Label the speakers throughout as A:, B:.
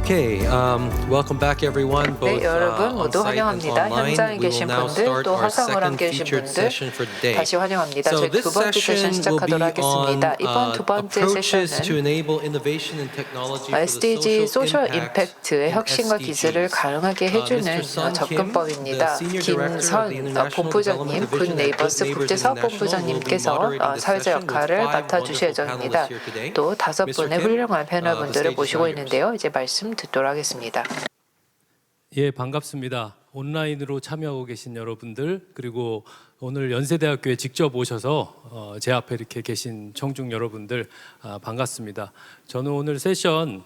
A: Okay, welcome back everyone. Both
B: 여러분
A: on
B: 모두
A: site and
B: 환영합니다.
A: online.
B: 현장에
A: We will
B: 계신
A: now
B: 분들
A: start
B: 또
A: our
B: 화상으로
A: second
B: 함께 계신
A: featured
B: 분들
A: session for today.
B: 다시 환영합니다.
A: So
B: 저희
A: this
B: 두 번째 세션
A: session will
B: 시작하도록
A: be
B: 하겠습니다.
A: on
B: 이번 두 번째
A: approaches to
B: 세션은
A: enable innovation and technology for the
B: SDG
A: social
B: 소셜
A: impact
B: 임팩트의
A: in
B: 혁신과 기술을
A: SDGs.
B: 가능하게 해주는
A: Mr. Sun Kim,
B: 접근법입니다.
A: the Senior Director of the
B: 김선
A: International
B: 본부장님,
A: Development
B: 굿
A: Division at
B: 네이버스
A: Good Neighbors
B: 국제 사업
A: International will be
B: 본부장님께서
A: moderating this
B: 사회자
A: session with
B: 역할을
A: five
B: 맡아주실
A: wonderful
B: 예정입니다.
A: panelists here today.
B: 또 다섯
A: Mr.
B: 분의
A: Kim,
B: 훌륭한
A: the
B: 패널분들을
A: stage is
B: 모시고
A: now yours.
B: 있는데요. 이제 말씀 듣도록 하겠습니다.
C: 예, 반갑습니다. 온라인으로 참여하고 계신 여러분들, 그리고 오늘 연세대학교에 직접 오셔서 제 앞에 이렇게 계신 청중 여러분들 반갑습니다. 저는 오늘 세션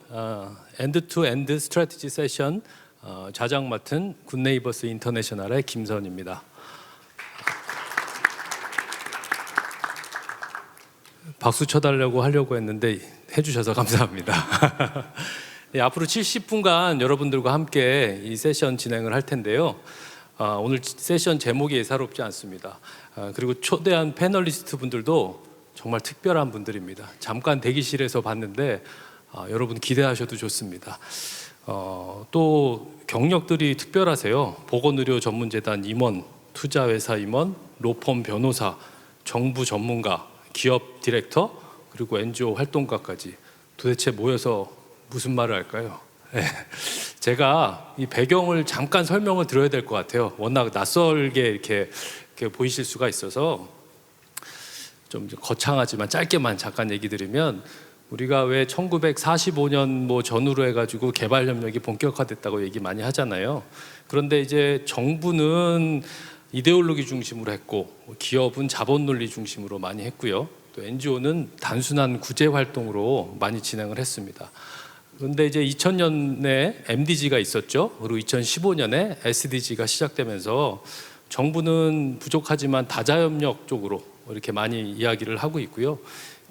C: 엔드-투-엔드 스트래티지 세션 좌장 맡은 굿네이버스 인터내셔널의 김선입니다. 박수 쳐달라고 하려고 했는데 해주셔서 감사합니다. 예, 앞으로 70분간 여러분들과 함께 이 세션 진행을 할 텐데요. 오늘 세션 제목이 예사롭지 않습니다. 그리고 초대한 패널리스트 분들도 정말 특별한 분들입니다. 잠깐 대기실에서 봤는데 여러분 기대하셔도 좋습니다. 또 경력들이 특별하세요. 보건의료전문재단 임원, 투자회사 임원, 로펌 변호사, 정부 전문가, 기업 디렉터, 그리고 NGO 활동가까지 도대체 모여서 무슨 말을 할까요? 네. 제가 이 배경을 잠깐 설명을 드려야 될 것 같아요. 워낙 낯설게 이렇게 보이실 수가 있어서 좀 거창하지만 짧게만 잠깐 얘기 드리면, 우리가 왜 1945년 뭐 전후로 해가지고 개발 협력이 본격화됐다고 얘기 많이 하잖아요. 그런데 이제 정부는 이데올로기 중심으로 했고, 기업은 자본 논리 중심으로 많이 했고요. 또 NGO는 단순한 구제 활동으로 많이 진행을 했습니다. 그런데 이제 2000년에 MDG가 있었죠. 그리고 2015년에 SDG가 시작되면서 정부는 부족하지만 다자협력 쪽으로 이렇게 많이 이야기를 하고 있고요.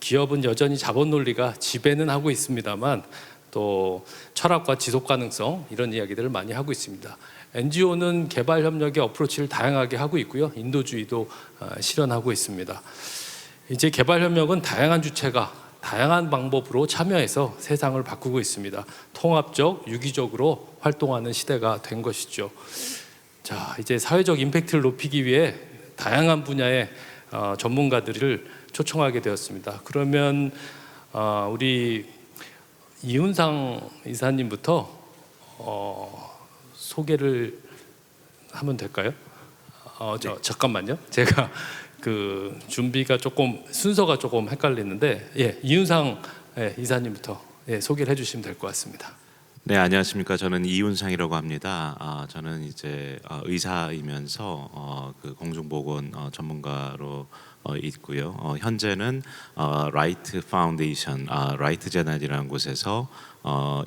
C: 기업은 여전히 자본 논리가 지배는 하고 있습니다만 또 철학과 지속 가능성 이런 이야기들을 많이 하고 있습니다. NGO는 개발 협력의 어프로치를 다양하게 하고 있고요. 인도주의도 실현하고 있습니다. 이제 개발 협력은 다양한 주체가 다양한 방법으로 참여해서 세상을 바꾸고 있습니다. 통합적, 유기적으로 활동하는 시대가 된 것이죠. 자, 이제 사회적 임팩트를 높이기 위해 다양한 분야의 전문가들을 초청하게 되었습니다. 그러면 우리 이훈상 이사님부터 소개를 하면 될까요? 잠깐만요. 제가 그 준비가 조금 순서가 조금 헷갈리는데, 예, 이윤상 이사님부터 소개를 해주시면 될 것 같습니다.
D: 네, 안녕하십니까. 저는 이윤상이라고 합니다. 저는 이제 의사이면서 그 공중보건 전문가로 있고요. 현재는 라이트 파운데이션, 라이트 재단이라는 곳에서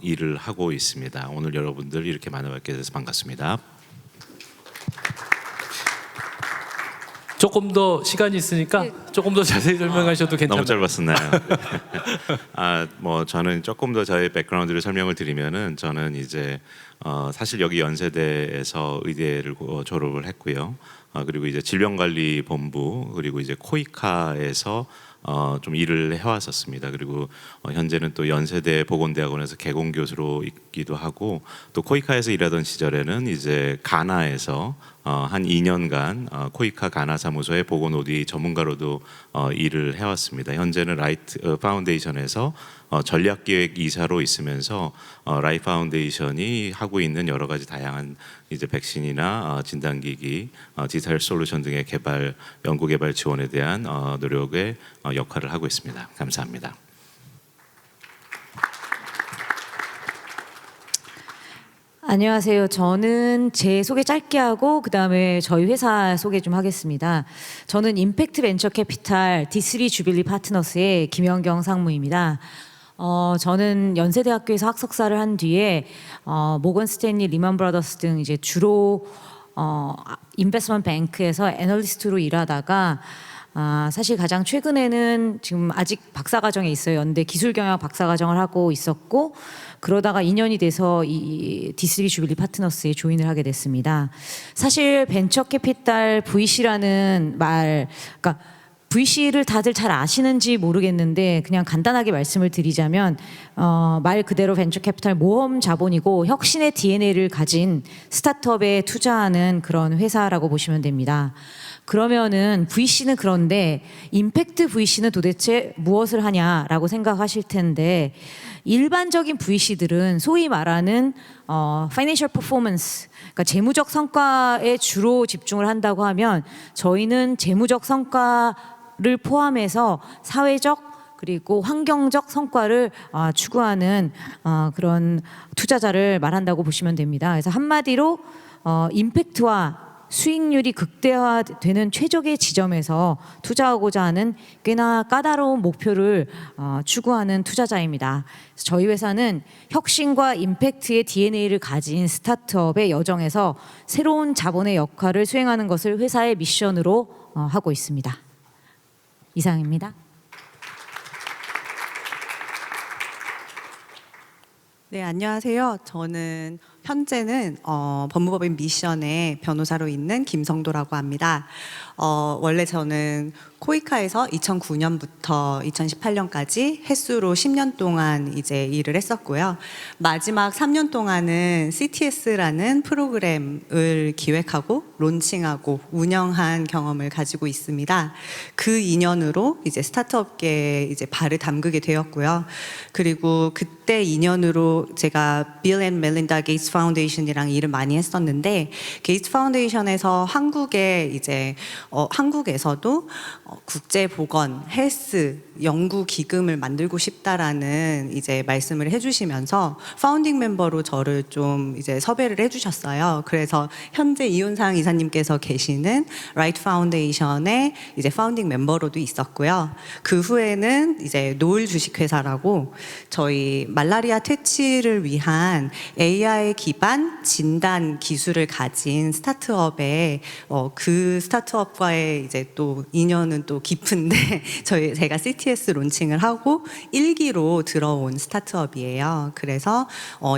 D: 일을 하고 있습니다. 오늘 여러분들 이렇게 만나뵙게 돼서 반갑습니다.
C: 조금 더 시간이 있으니까 조금 더 자세히 설명하셔도 괜찮아요.
D: 너무 짧았었나요? 뭐 저는 조금 더 저의 백그라운드를 설명을 드리면은, 저는 이제 사실 여기 연세대에서 의대를 졸업을 했고요. 그리고 이제 질병관리본부, 그리고 이제 코이카에서 좀 일을 해왔었습니다. 그리고 현재는 또 연세대 보건대학원에서 개공교수로 있기도 하고, 또 코이카에서 일하던 시절에는 이제 가나에서 한 2년간 코이카 가나 사무소의 보건 OD 전문가로도 일을 해왔습니다. 현재는 라이트 파운데이션에서 전략기획 이사로 있으면서 라이트 파운데이션이 하고 있는 여러 가지 다양한 이제 백신이나 진단기기, 디지털 솔루션 등의 개발, 연구개발 지원에 대한 노력의 역할을 하고 있습니다. 감사합니다.
E: 안녕하세요. 저는 제 소개 짧게 하고 그다음에 저희 회사 소개 좀 하겠습니다. 저는 임팩트 벤처 캐피탈 D3 주빌리 파트너스의 김연경 상무입니다. 저는 연세대학교에서 학석사를 한 뒤에 모건 스탠리, 리만 브라더스 등 이제 주로 인베스트먼트 뱅크에서 애널리스트로 일하다가 사실 가장 최근에는 지금 아직 박사과정에 있어요. 연대 기술경영 박사과정을 하고 있었고, 그러다가 2년이 돼서 이 D3 주빌리 파트너스에 조인을 하게 됐습니다. 사실 벤처 캐피탈 VC라는 말, 그러니까 VC를 다들 잘 아시는지 모르겠는데 그냥 간단하게 말씀을 드리자면 말 그대로 벤처 캐피탈 모험 자본이고 혁신의 DNA를 가진 스타트업에 투자하는 그런 회사라고 보시면 됩니다. 그러면은 VC는 그런데 임팩트 VC는 도대체 무엇을 하냐라고 생각하실 텐데 일반적인 VC들은 소위 말하는 financial performance, 그러니까 재무적 성과에 주로 집중을 한다고 하면 저희는 재무적 성과를 포함해서 사회적 그리고 환경적 성과를 추구하는 그런 투자자를 말한다고 보시면 됩니다. 그래서 한마디로 임팩트와 수익률이 극대화되는 최적의 지점에서 투자하고자 하는 꽤나 까다로운 목표를 추구하는 투자자입니다. 그래서 저희 회사는 혁신과 임팩트의 DNA를 가진 스타트업의 여정에서 새로운 자본의 역할을 수행하는 것을 회사의 미션으로 하고 있습니다. 이상입니다.
F: 네, 안녕하세요. 저는 현재는 법무법인 미션의 변호사로 있는 김성도라고 합니다. 원래 저는 코이카에서 2009년부터 2018년까지 횟수로 10년 동안 이제 일을 했었고요. 마지막 3년 동안은 CTS라는 프로그램을 기획하고 론칭하고 운영한 경험을 가지고 있습니다. 그 인연으로 이제 스타트업계에 이제 발을 담그게 되었고요. 그리고 그때 인연으로 제가 빌 앤 멜린다 게이츠 파운데이션이랑 일을 많이 했었는데 게이츠 파운데이션에서 한국에 이제 한국에서도 국제보건, 헬스, 연구 기금을 만들고 싶다라는 이제 말씀을 해주시면서 파운딩 멤버로 저를 좀 이제 섭외를 해주셨어요. 그래서 현재 이윤상 이사님께서 계시는 라이트 파운데이션의 이제 파운딩 멤버로도 있었고요. 그 후에는 이제 노을 주식회사라고 저희 말라리아 퇴치를 위한 AI 기반 진단 기술을 가진 스타트업에 그 스타트업과의 이제 또 인연은 또 깊은데 제가 CTS 론칭을 하고 1기로 들어온 스타트업이에요. 그래서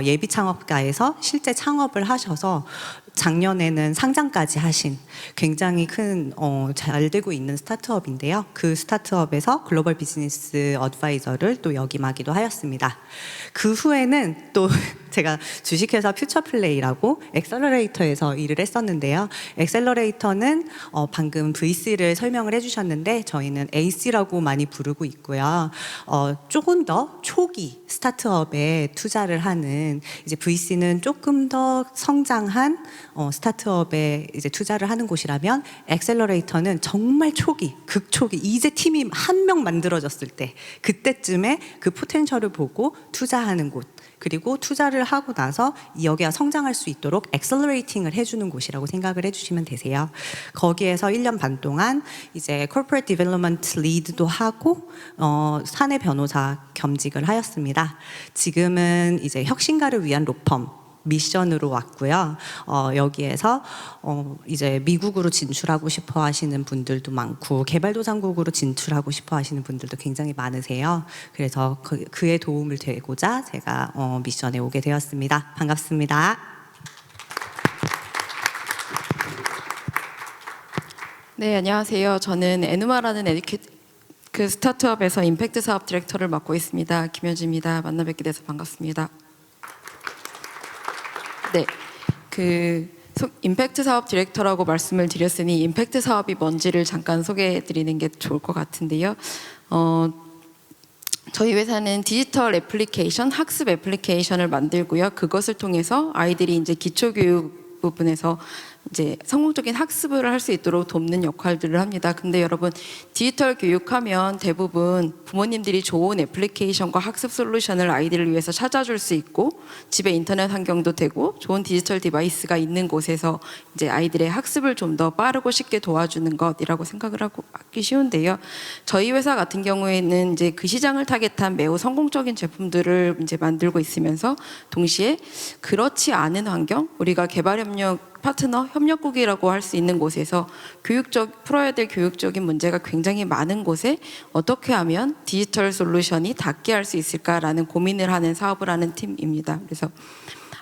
F: 예비 창업가에서 실제 창업을 하셔서 작년에는 상장까지 하신 굉장히 큰 잘 되고 있는 스타트업인데요. 그 스타트업에서 글로벌 비즈니스 어드바이저를 또 역임하기도 하였습니다. 그 후에는 또 제가 주식회사 퓨처플레이라고 엑셀러레이터에서 일을 했었는데요. 엑셀러레이터는 방금 VC를 설명을 해주셨는데 저희는 AC라고 많이 부르고 있고요. 조금 더 초기 스타트업에 투자를 하는 이제 VC는 조금 더 성장한 스타트업에 이제 투자를 하는 곳이라면 엑셀러레이터는 정말 초기, 극초기 이제 팀이 한 명 만들어졌을 때 그때쯤에 그 포텐셜을 보고 투자하는 곳. 그리고 투자를 하고 나서 여기가 성장할 수 있도록 엑셀러레이팅을 해주는 곳이라고 생각을 해주시면 되세요. 거기에서 1년 반 동안 이제 Corporate Development Lead도 하고 사내 변호사 겸직을 하였습니다. 지금은 이제 혁신가를 위한 로펌 미션으로 왔고요. 여기에서 이제 미국으로 진출하고 싶어 하시는 분들도 많고 개발도상국으로 진출하고 싶어 하시는 분들도 굉장히 많으세요. 그래서 그의 도움을 되고자 제가 미션에 오게 되었습니다. 반갑습니다.
G: 네, 안녕하세요. 저는 에누마라는 그 스타트업에서 임팩트 사업 디렉터를 맡고 있습니다. 김현지입니다. 만나 뵙게 돼서 반갑습니다. 네, 임팩트 사업 디렉터라고 말씀을 드렸으니 임팩트 사업이 뭔지를 잠깐 소개해 드리는 게 좋을 것 같은데요. 저희 회사는 디지털 애플리케이션, 학습 애플리케이션을 만들고요. 그것을 통해서 아이들이 이제 기초교육 부분에서 이제 성공적인 학습을 할 수 있도록 돕는 역할들을 합니다. 근데 여러분 디지털 교육하면 대부분 부모님들이 좋은 애플리케이션과 학습 솔루션을 아이들을 위해서 찾아줄 수 있고 집에 인터넷 환경도 되고 좋은 디지털 디바이스가 있는 곳에서 이제 아이들의 학습을 좀 더 빠르고 쉽게 도와주는 것이라고 생각을 하기 쉬운데요. 저희 회사 같은 경우에는 이제 그 시장을 타겟한 매우 성공적인 제품들을 이제 만들고 있으면서 동시에 그렇지 않은 환경, 우리가 개발협력 파트너, 협력국이라고 할 수 있는 곳에서 풀어야 될 교육적인 문제가 굉장히 많은 곳에 어떻게 하면 디지털 솔루션이 닿게 할 수 있을까라는 고민을 하는 사업을 하는 팀입니다. 그래서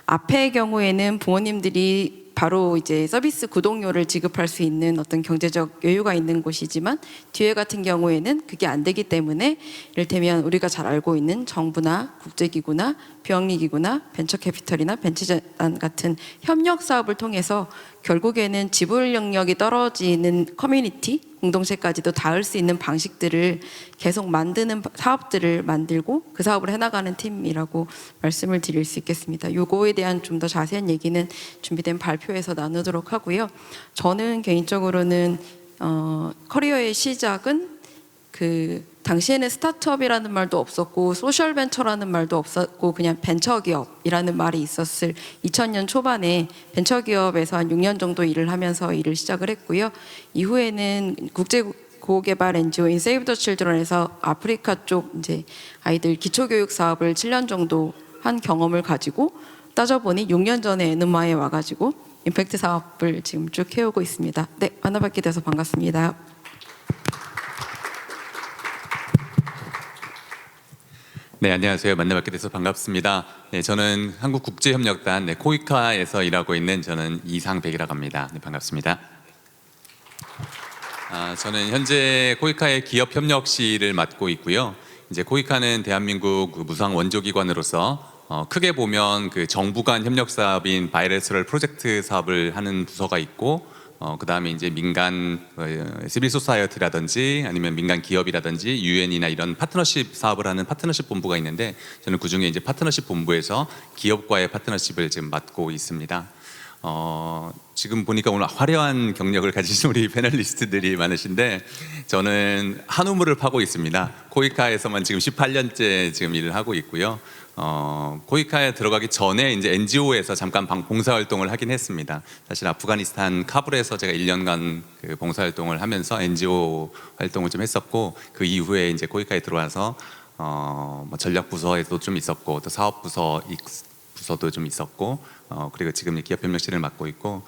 G: 앞의 경우에는 부모님들이 바로 이제 서비스 구독료를 지급할 수 있는 어떤 경제적 여유가 있는 곳이지만 뒤에 같은 경우에는 그게 안 되기 때문에 이를테면 우리가 잘 알고 있는 정부나 국제기구나 비영리기구나 벤처캐피털이나 벤처재단 같은 협력 사업을 통해서 결국에는 지불 능력이 떨어지는 커뮤니티 공동체까지도 닿을 수 있는 방식들을 계속 만드는 사업들을 만들고 그 사업을 해나가는 팀이라고 말씀을 드릴 수 있겠습니다. 요거에 대한 좀 더 자세한 얘기는 준비된 발표에서 나누도록 하고요. 저는 개인적으로는 커리어의 시작은 그 당시에는 스타트업이라는 말도 없었고 소셜 벤처라는 말도 없었고 그냥 벤처기업이라는 말이 있었을 2000년 초반에 벤처기업에서 한 6년 정도 일을 하면서 일을 시작을 했고요. 이후에는 국제 고개발 NGO인 세이브 더 칠드런에서 아프리카 쪽 이제 아이들 기초교육 사업을 7년 정도 한 경험을 가지고 따져보니 6년 전에 에누마에 와가지고 임팩트 사업을 지금 쭉 해오고 있습니다. 네, 만나뵙게 돼서 반갑습니다.
H: 네, 안녕하세요. 만나뵙게 돼서 반갑습니다. 네, 저는 한국국제협력단 코이카에서 일하고 있는 저는 이상백이라고 합니다. 네, 반갑습니다. 저는 현재 코이카의 기업협력실을 맡고 있고요. 이제 코이카는 대한민국 무상 원조기관으로서 크게 보면 그 정부 간 협력 사업인 바이래터럴 프로젝트 사업을 하는 부서가 있고 그 다음에 이제 민간 시빌 소사이어티라든지 아니면 민간 기업이라든지 유엔이나 이런 파트너십 사업을 하는 파트너십 본부가 있는데 저는 그 중에 이제 파트너십 본부에서 기업과의 파트너십을 지금 맡고 있습니다. 지금 보니까 오늘 화려한 경력을 가지신 우리 패널리스트들이 많으신데 저는 한우물을 파고 있습니다. 코이카에서만 지금 18년째 지금 일을 하고 있고요. 코이카에 들어가기 전에 이제 NGO에서 잠깐 봉사활동을 하긴 했습니다. 사실 아프가니스탄 카불에서 제가 1년간 그 봉사활동을 하면서 NGO 활동을 좀 했었고 그 이후에 이제 코이카에 들어와서 뭐 전략부서에도 좀 있었고 또 사업부서도 좀 있었고 그리고 지금 기업협력실을 맡고 있고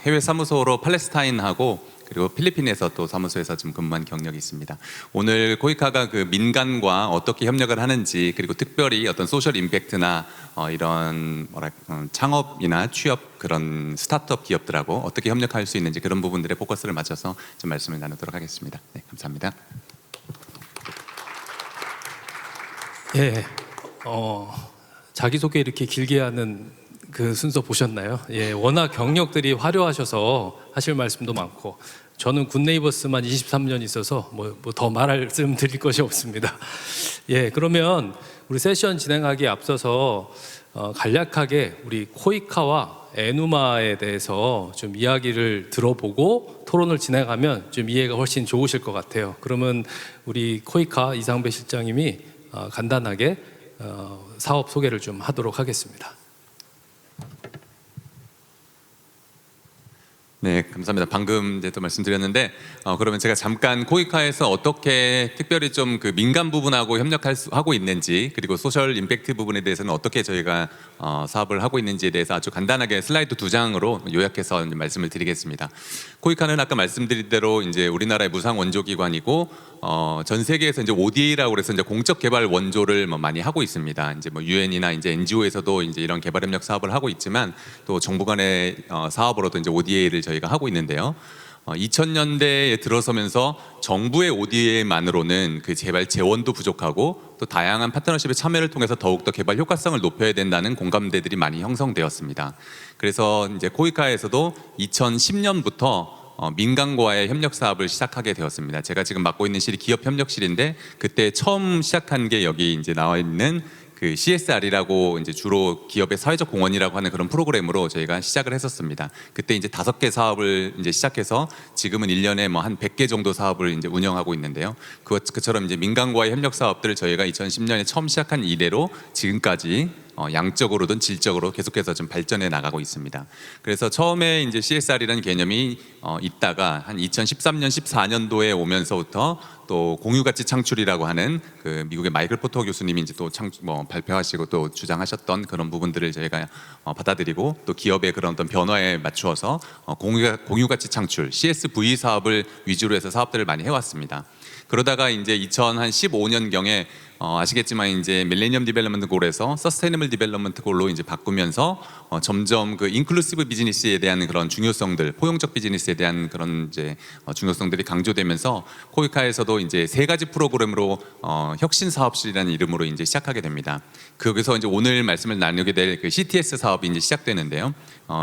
H: 해외 사무소로 팔레스타인하고 그리고 필리핀에서 또 사무소에서 좀 근무한 경력이 있습니다. 오늘 코이카가 그 민간과 어떻게 협력을 하는지 그리고 특별히 어떤 소셜 임팩트나 이런 창업이나 취업 그런 스타트업 기업들하고 어떻게 협력할 수 있는지 그런 부분들에 포커스를 맞춰서 좀 말씀을 나누도록 하겠습니다. 네, 감사합니다.
C: 예, 자기소개 이렇게 길게 하는 그 순서 보셨나요? 예, 워낙 경력들이 화려하셔서 하실 말씀도 많고 저는 굿네이버스만 23년 있어서 뭐 더 말씀 드릴 것이 없습니다. 예, 그러면 우리 세션 진행하기에 앞서서 간략하게 우리 코이카와 에누마에 대해서 좀 이야기를 들어보고 토론을 진행하면 좀 이해가 훨씬 좋으실 것 같아요. 그러면 우리 코이카 이상배 실장님이 간단하게 사업 소개를 좀 하도록 하겠습니다.
H: 네, 감사합니다. 방금 이제 또 말씀드렸는데 그러면 제가 잠깐 코이카에서 어떻게 특별히 좀 그 민간 부분하고 협력하고 있는지 그리고 소셜 임팩트 부분에 대해서는 어떻게 저희가 사업을 하고 있는지에 대해서 아주 간단하게 슬라이드 2장으로 요약해서 이제 말씀을 드리겠습니다. 코이카는 아까 말씀드린 대로 이제 우리나라의 무상 원조 기관이고 전 세계에서 이제 ODA라고 해서 이제 공적 개발 원조를 많이 하고 있습니다. 이제 뭐 유엔이나 이제 NGO에서도 이제 이런 개발 협력 사업을 하고 있지만 또 정부 간의 사업으로도 이제 ODA를 저희가 하고 있는데요. 2000년대에 들어서면서 정부의 ODA만으로는 그 개발 재원도 부족하고 또 다양한 파트너십의 참여를 통해서 더욱더 개발 효과성을 높여야 된다는 공감대들이 많이 형성되었습니다. 그래서 이제 코이카에서도 2010년부터 민간과의 협력 사업을 시작하게 되었습니다. 제가 지금 맡고 있는 실이 기업협력실인데 그때 처음 시작한 게 여기 이제 나와 있는 그 CSR이라고 이제 주로 기업의 사회적 공헌이라고 하는 그런 프로그램으로 저희가 시작을 했었습니다. 그때 이제 5개 사업을 이제 시작해서 지금은 1년에 뭐 한 100개 정도 사업을 이제 운영하고 있는데요. 그처럼 이제 민간과의 협력 사업들을 저희가 2010년에 처음 시작한 이래로 지금까지 양적으로든 질적으로 계속해서 좀 발전해 나가고 있습니다. 그래서 처음에 이제 CSR이라는 개념이 있다가 한 2013년, 14년도에 오면서부터 또 공유가치 창출이라고 하는 그 미국의 마이클 포터 교수님이 이제 또 발표하시고 또 주장하셨던 그런 부분들을 저희가 받아들이고 또 기업의 그런 어떤 변화에 맞추어서 공유가치 창출 CSV 사업을 위주로 해서 사업들을 많이 해왔습니다. 그러다가 이제 2015년경에 아시겠지만 이제 밀레니엄 디벨롭먼트 골에서 서스테이너블 디벨롭먼트 골로 이제 바꾸면서 점점 그 인클루시브 비즈니스에 대한 그런 중요성들, 포용적 비즈니스에 대한 그런 이제 중요성들이 강조되면서 코이카에서도 이제 3가지 프로그램으로 혁신 사업실이라는 이름으로 이제 시작하게 됩니다. 거기서 이제 오늘 말씀을 나누게 될 그 CTS 사업이 이제 시작되는데요.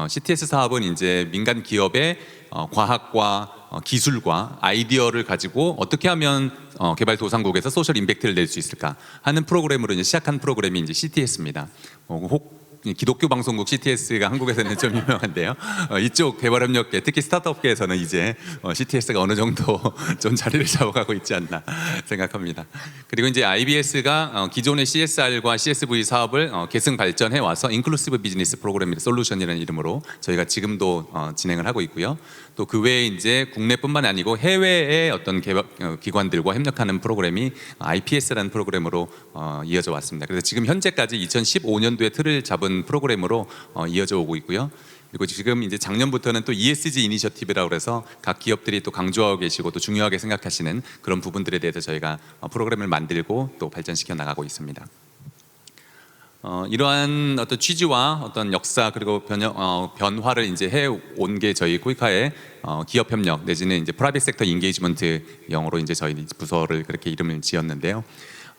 H: CTS 사업은 이제 민간 기업의 과학과 기술과 아이디어를 가지고 어떻게 하면 개발도상국에서 소셜 임팩트를 낼 수 있을까 하는 프로그램으로 이제 시작한 프로그램이 이제 CTS입니다. 기독교 방송국 CTS가 한국에서는 좀 유명한데요. 이쪽 개발협력계, 특히 스타트업계에서는 이제 CTS가 어느 정도 좀 자리를 잡아가고 있지 않나 생각합니다. 그리고 이제 IBS가 기존의 CSR과 CSV 사업을 계승 발전해 와서 인클루시브 비즈니스 프로그램 솔루션이라는 이름으로 저희가 지금도 진행을 하고 있고요. 또 그 외에 이제 국내뿐만 아니고 해외의 어떤 기관들과 협력하는 프로그램이 IPS라는 프로그램으로 이어져 왔습니다. 그래서 지금 현재까지 2015년도에 틀을 잡은 프로그램으로 이어져 오고 있고요. 그리고 지금 이제 작년부터는 또 ESG 이니셔티브라고 해서 각 기업들이 또 강조하고 계시고 또 중요하게 생각하시는 그런 부분들에 대해서 저희가 프로그램을 만들고 또 발전시켜 나가고 있습니다. 이러한 어떤 취지와 어떤 역사 그리고 변화를 이제 해온 게 저희 코이카의 기업 협력 내지는 이제 프라이빗 섹터 인게이지먼트 영어로 이제 저희 부서를 그렇게 이름을 지었는데요.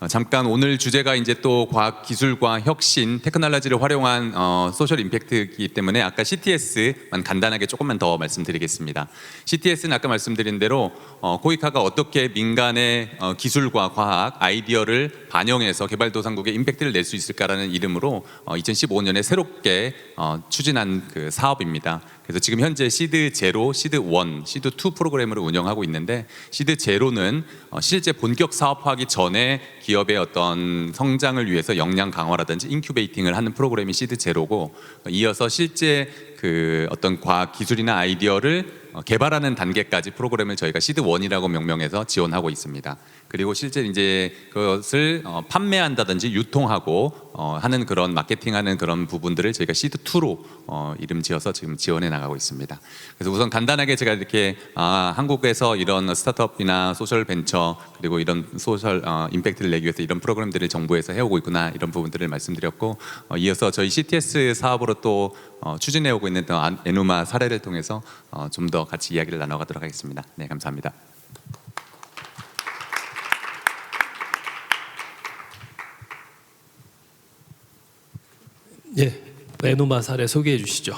H: 잠깐 오늘 주제가 이제 또 과학 기술과 혁신, 테크놀로지를 활용한 소셜 임팩트이기 때문에 아까 CTS만 간단하게 조금만 더 말씀드리겠습니다. CTS는 아까 말씀드린 대로 코이카가 어떻게 민간의 기술과 과학, 아이디어를 반영해서 개발도상국에 임팩트를 낼 수 있을까라는 이름으로 2015년에 새롭게 추진한 그 사업입니다. 그래서 지금 현재 시드 제로, 시드 1, 시드 2 프로그램으로 운영하고 있는데 시드 제로는 실제 본격 사업화하기 전에 기업의 어떤 성장을 위해서 역량 강화라든지 인큐베이팅을 하는 프로그램이 시드 제로고 이어서 실제 그 어떤 과학 기술이나 아이디어를 개발하는 단계까지 프로그램을 저희가 시드 1이라고 명명해서 지원하고 있습니다. 그리고 실제 이제 그것을 판매한다든지 유통하고 하는 그런 마케팅하는 그런 부분들을 저희가 시드 2로 이름 지어서 지금 지원해 나가고 있습니다. 그래서 우선 간단하게 제가 이렇게 한국에서 이런 스타트업이나 소셜 벤처 그리고 이런 소셜 임팩트를 내기 위해서 이런 프로그램들을 정부에서 해오고 있구나 이런 부분들을 말씀드렸고 이어서 저희 CTS 사업으로 또 추진해 오고 있는 에누마 사례를 통해서 좀 더 같이 이야기를 나눠가도록 하겠습니다. 네, 감사합니다.
C: 예, 에누마 사례 소개해 주시죠.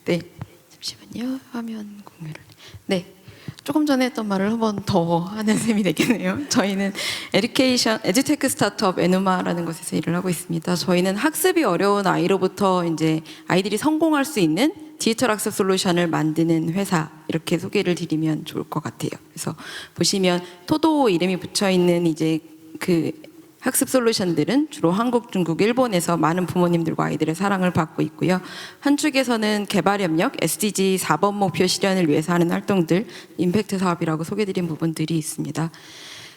G: 네, 잠시만요. 화면 공유를. 네, 조금 전에 했던 말을 한 번 더 하는 셈이 되겠네요. 저희는 에듀테크 스타트업 에누마라는 곳에서 일을 하고 있습니다. 저희는 학습이 어려운 아이로부터 이제 아이들이 성공할 수 있는 디지털 학습 솔루션을 만드는 회사 이렇게 소개를 드리면 좋을 것 같아요. 그래서 보시면 토도 이름이 붙여 있는 이제 그 학습 솔루션들은 주로 한국, 중국, 일본에서 많은 부모님들과 아이들의 사랑을 받고 있고요. 한쪽에서는 개발협력, SDG 4번 목표 실현을 위해서 하는 활동들, 임팩트 사업이라고 소개드린 부분들이 있습니다.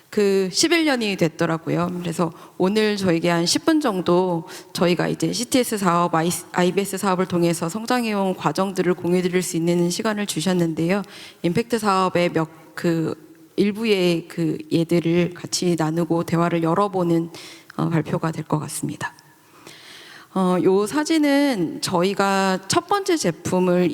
G: 그 11년이 됐더라고요. 그래서 오늘 저에게 한 10분 정도 저희가 이제 CTS 사업, IBS 사업을 통해서 성장해온 과정들을 공유드릴 수 있는 시간을 주셨는데요. 임팩트 사업의 일부의 그 예들을 같이 나누고 대화를 열어보는 발표가 될 것 같습니다. 요 사진은 저희가 첫 번째 제품을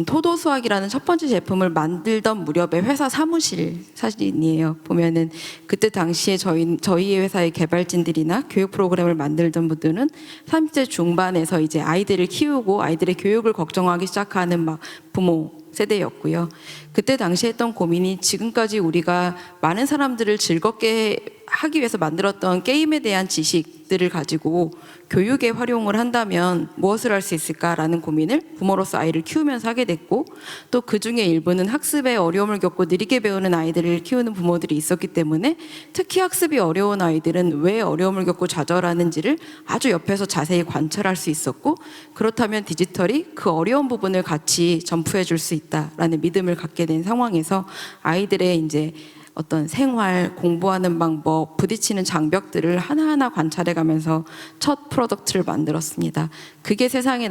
G: 토도 수학이라는 첫 번째 제품을 만들던 무렵의 회사 사무실 사진이에요. 보면은 그때 당시에 저희 회사의 개발진들이나 교육 프로그램을 만들던 분들은 30대 중반에서 이제 아이들을 키우고 아이들의 교육을 걱정하기 시작하는 막 부모 세대였고요. 그때 당시에 했던 고민이 지금까지 우리가 많은 사람들을 즐겁게 하기 위해서 만들었던 게임에 대한 지식들을 가지고 교육에 활용을 한다면 무엇을 할 수 있을까라는 고민을 부모로서 아이를 키우면서 하게 됐고 또 그중에 일부는 학습에 어려움을 겪고 느리게 배우는 아이들을 키우는 부모들이 있었기 때문에 특히 학습이 어려운 아이들은 왜 어려움을 겪고 좌절하는지를 아주 옆에서 자세히 관찰할 수 있었고 그렇다면 디지털이 그 어려운 부분을 같이 점프해 줄 수 있다라는 믿음을 갖게 된 상황에서 아이들의 이제 어떤 생활, 공부하는 방법, 부딪히는 장벽들을 하나하나 관찰해 가면서 첫 프로덕트를 만들었습니다. 그게 세상에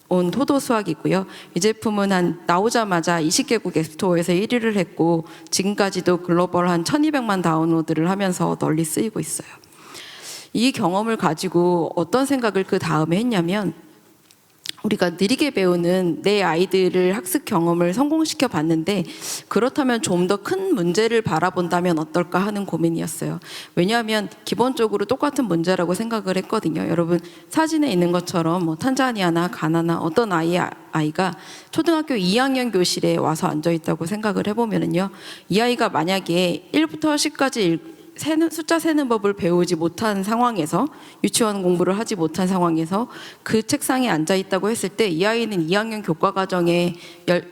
G: 온 토도 수학이고요. 이 제품은 한 나오자마자 20개국 앱스토어에서 1위를 했고 지금까지도 글로벌 한 1200만 다운로드를 하면서 널리 쓰이고 있어요. 이 경험을 가지고 어떤 생각을 그 다음에 했냐면 우리가 느리게 배우는 내 아이들을 학습 경험을 성공시켜 봤는데 그렇다면 좀 더 큰 문제를 바라본다면 어떨까 하는 고민이었어요. 왜냐하면 기본적으로 똑같은 문제라고 생각을 했거든요. 여러분 사진에 있는 것처럼 뭐 탄자니아나 가나나 어떤 아이가 초등학교 2학년 교실에 와서 앉아 있다고 생각을 해보면은요, 이 아이가 만약에 1부터 10까지 숫자 세는 법을 배우지 못한 상황에서, 유치원 공부를 하지 못한 상황에서 그 책상에 앉아 있다고 했을 때 이 아이는 2학년 교과 과정에